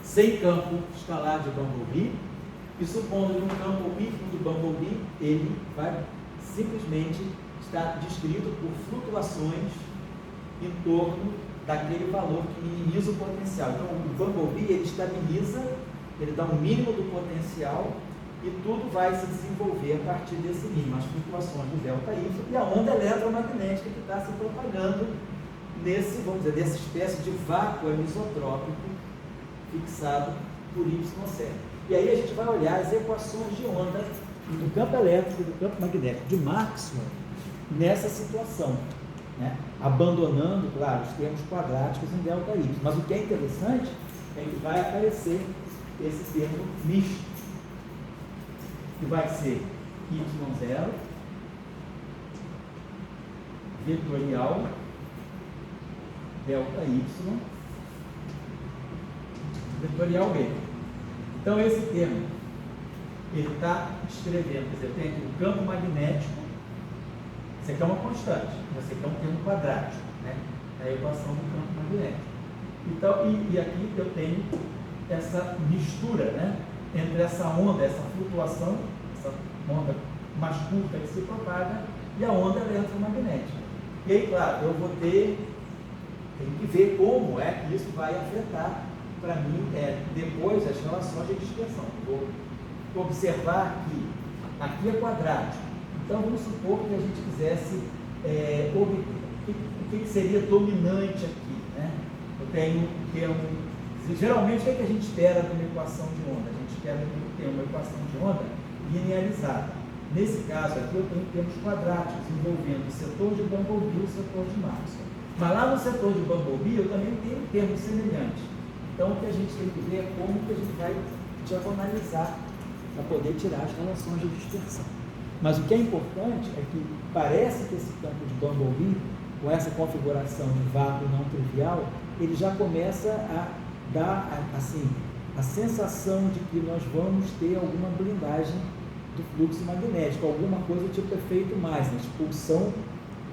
sem campo escalar de Bumblebee, e supondo que um campo íntimo do Bumblebee, ele vai simplesmente estar descrito por flutuações em torno daquele valor que minimiza o potencial. Então, o Bumblebee, ele estabiliza, ele dá um mínimo do potencial e tudo vai se desenvolver a partir desse mínimo, as flutuações do delta y e a onda eletromagnética que está se propagando nesse, vamos dizer, dessa espécie de vácuo anisotrópico fixado por y0. E aí a gente vai olhar as equações de onda do campo elétrico e do campo magnético de Maxwell nessa situação, né? Abandonando, claro, os termos quadráticos em delta y. Mas o que é interessante é que vai aparecer esse termo misto, que vai ser y0 vetorial delta y vetorial b. Então, esse termo, ele está escrevendo, quer dizer, tem aqui o campo magnético, isso aqui é uma constante, você quer um termo quadrático, né? É a equação do campo magnético. Então, e aqui eu tenho essa mistura, né, entre essa onda, essa flutuação, essa onda mais curta que se propaga, e a onda eletromagnética. E aí, claro, eu vou ter, tem que ver como é que isso vai afetar, para mim, depois as relações de dispersão. Vou observar que aqui é quadrático. Então vamos supor que a gente quisesse obter o que seria dominante aqui, né? Eu tenho geralmente o que a gente espera de uma equação de onda? A gente espera ter uma equação de onda linearizada. Nesse caso aqui eu tenho termos quadráticos envolvendo o setor de Bumblebee e o setor de Maxwell. Mas lá no setor de Bumblebee eu também tenho termos semelhantes. Então o que a gente tem que ver é como que a gente vai diagonalizar para poder tirar as relações de dispersão. Mas o que é importante é que parece que esse campo de Bumblebee, com essa configuração de vácuo não trivial, ele já começa a dar assim, a sensação de que nós vamos ter alguma blindagem do fluxo magnético, alguma coisa tipo efeito mais, né? Expulsão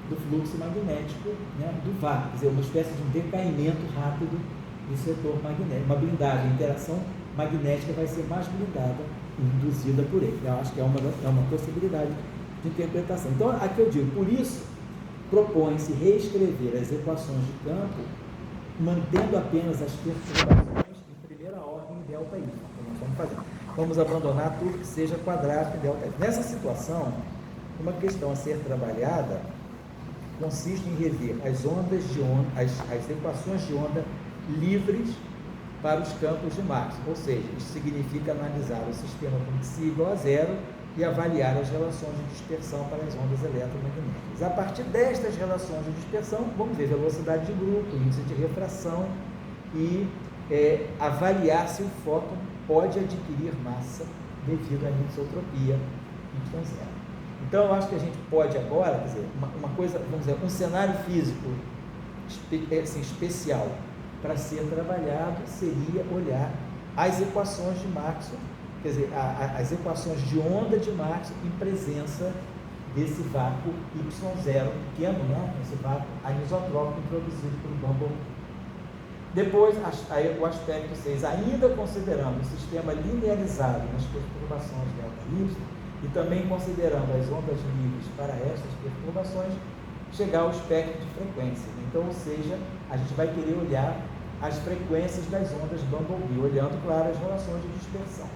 do fluxo magnético, né? Do vácuo, quer dizer, uma espécie de um decaimento rápido do setor magnético, uma blindagem, a interação magnética vai ser mais blindada, induzida por ele. Eu acho que é uma possibilidade de interpretação. Então, aqui eu digo, por isso, propõe-se reescrever as equações de campo, mantendo apenas as perturbações em primeira ordem em delta y. Então, nós vamos fazer. Vamos abandonar tudo que seja quadrático em delta y. Nessa situação, uma questão a ser trabalhada consiste em rever as ondas de onda, as equações de onda livres para os campos de Maxwell, ou seja, isso significa analisar o sistema com psi igual a zero e avaliar as relações de dispersão para as ondas eletromagnéticas. A partir destas relações de dispersão, vamos ver velocidade de grupo, índice de refração e avaliar se o fóton pode adquirir massa devido à anisotropia y zero. Então, eu acho que a gente pode agora, quer dizer, uma coisa, vamos dizer, um cenário físico assim, especial para ser trabalhado seria olhar as equações de Maxwell, quer dizer, as equações de onda de Maxwell em presença desse vácuo Y0 pequeno, né? Esse vácuo anisotrópico introduzido pelo Bumblebee. Depois, o aspecto 6, ainda considerando o sistema linearizado nas perturbações delta Y e também considerando as ondas livres para estas perturbações, chegar ao espectro de frequência. Então, ou seja, a gente vai querer olhar as frequências das ondas Bumblebee, olhando, claro, as relações de dispersão.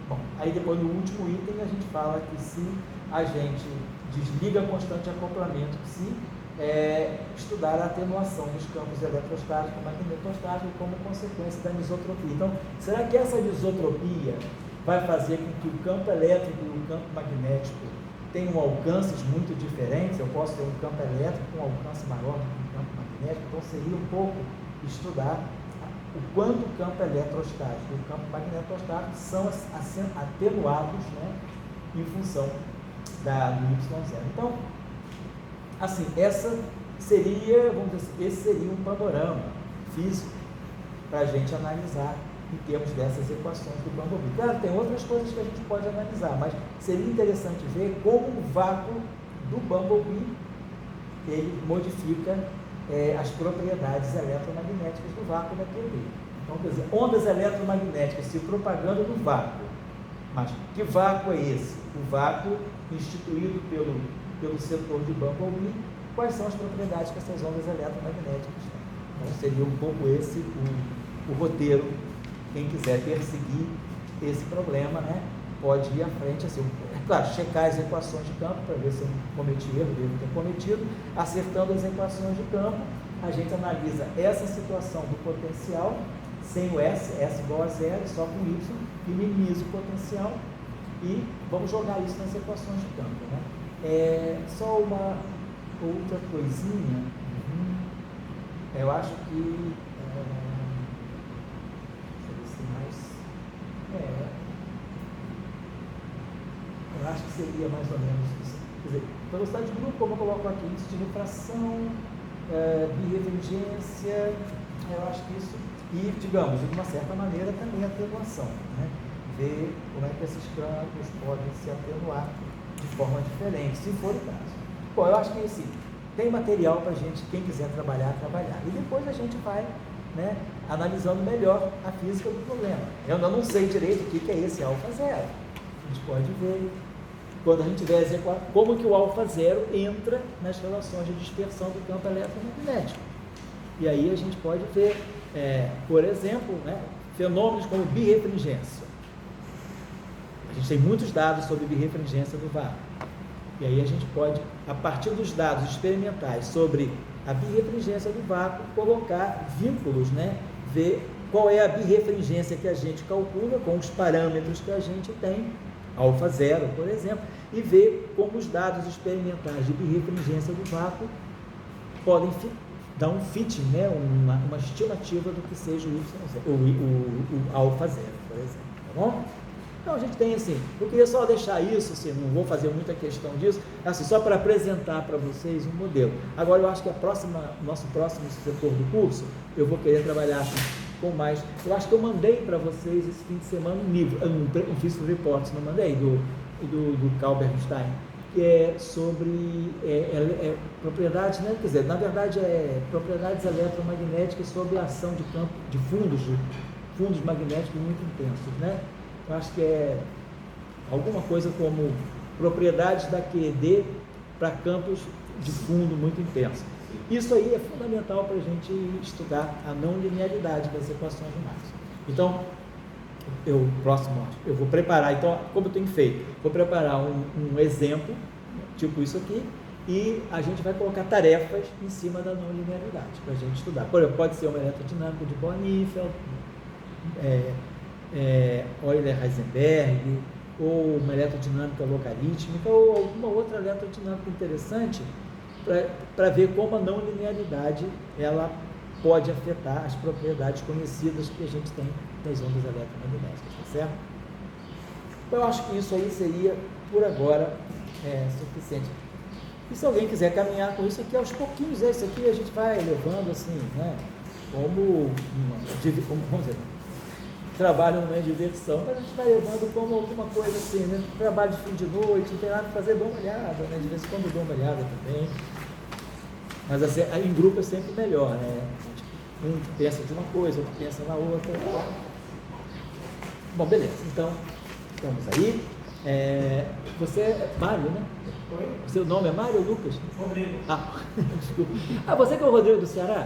Bom, aí depois no último item a gente fala que se a gente desliga constante acoplamento, se estudar a atenuação dos campos eletrostáticos e magnetostáticos como consequência da anisotropia. Então, será que essa anisotropia vai fazer com que o campo elétrico e o campo magnético tenham alcances muito diferentes? Eu posso ter um campo elétrico com um alcance maior do que um campo magnético, então seria um pouco estudar o quanto o campo eletrostático e o campo magnetostático são atenuados, né, em função do Y0. Então, assim, essa seria, vamos dizer assim, esse seria um panorama físico para a gente analisar em termos dessas equações do Bumblebee. Claro, tem outras coisas que a gente pode analisar, mas seria interessante ver como o vácuo do Bumblebee ele modifica as propriedades eletromagnéticas do vácuo da teoria. Então, quer dizer, ondas eletromagnéticas se propagando no vácuo. Mas que vácuo é esse? O vácuo instituído pelo setor de Bumblebee. Quais são as propriedades que essas ondas eletromagnéticas têm? Então, seria um pouco esse o roteiro. Quem quiser perseguir esse problema, né, pode ir à frente, assim, claro, checar as equações de campo para ver se eu cometi erro, devo ter cometido. Acertando as equações de campo, a gente analisa essa situação do potencial sem o S igual a zero, só com Y, e minimiza o potencial e vamos jogar isso nas equações de campo, né? Só uma outra coisinha, eu acho que eu acho que seria mais ou menos isso. Quer dizer, velocidade de grupo, como eu coloco aqui, índice de refração, birrevergência, eu acho que isso, e, digamos, de uma certa maneira, também a atenuação, né? Ver como é que esses campos podem se atenuar de forma diferente, se for o caso. Bom, eu acho que, assim, tem material para a gente, quem quiser trabalhar. E depois a gente vai, né, analisando melhor a física do problema. Eu ainda não sei direito o que é esse alfa zero. A gente pode ver, quando a gente tiver como que o alfa zero entra nas relações de dispersão do campo eletromagnético. E aí a gente pode ver, por exemplo, né, fenômenos como birrefringência. A gente tem muitos dados sobre birrefringência do vácuo. E aí a gente pode, a partir dos dados experimentais sobre a birrefringência do vácuo, colocar vínculos, né? Ver qual é a birrefringência que a gente calcula com os parâmetros que a gente tem, alfa zero, por exemplo, e ver como os dados experimentais de birrefringência do vácuo podem dar um fitting, né? uma estimativa do que seja o Y0, o alfa zero, por exemplo, tá bom? Então a gente tem assim, eu queria só deixar isso, assim, não vou fazer muita questão disso, assim, só para apresentar para vocês um modelo. Agora eu acho que nosso próximo setor do curso, eu vou querer trabalhar com mais, eu acho que eu mandei para vocês esse fim de semana um livro, um Physical Reports, não mandei, do Carl Bernstein, que é sobre propriedades, né? Quer dizer, na verdade propriedades eletromagnéticas sobre a ação de campo, de fundos magnéticos muito intensos, né? Eu acho que é alguma coisa como propriedades da QED para campos de fundo muito intensos. Isso aí é fundamental para a gente estudar a não linearidade das equações de Maxwell. Então, eu vou preparar, então, como eu tenho feito, vou preparar um exemplo, tipo isso aqui, e a gente vai colocar tarefas em cima da não linearidade para a gente estudar. Por exemplo, pode ser uma eletrodinâmica de Born-Nifel, Euler-Heisenberg, ou uma eletrodinâmica logarítmica, ou alguma outra eletrodinâmica interessante para ver como a não linearidade ela pode afetar as propriedades conhecidas que a gente tem das ondas eletromagnéticas, tá certo? Eu acho que isso aí seria, por agora, suficiente. E se alguém quiser caminhar com isso aqui, aos pouquinhos, isso aqui a gente vai levando assim, né, como vamos dizer, trabalho não é diversão, mas a gente vai levando como alguma coisa assim, né? Trabalho de fim de noite, não tem nada para fazer, dou uma olhada, né? De vez em quando dou uma olhada também. Mas assim, em grupo é sempre melhor, né? Um pensa de uma coisa, outro pensa na outra. Bom, beleza, então, estamos aí. Você é Mário, né? Oi? Seu nome é Mário ou Lucas? Rodrigo. Desculpa. Você que é o Rodrigo do Ceará?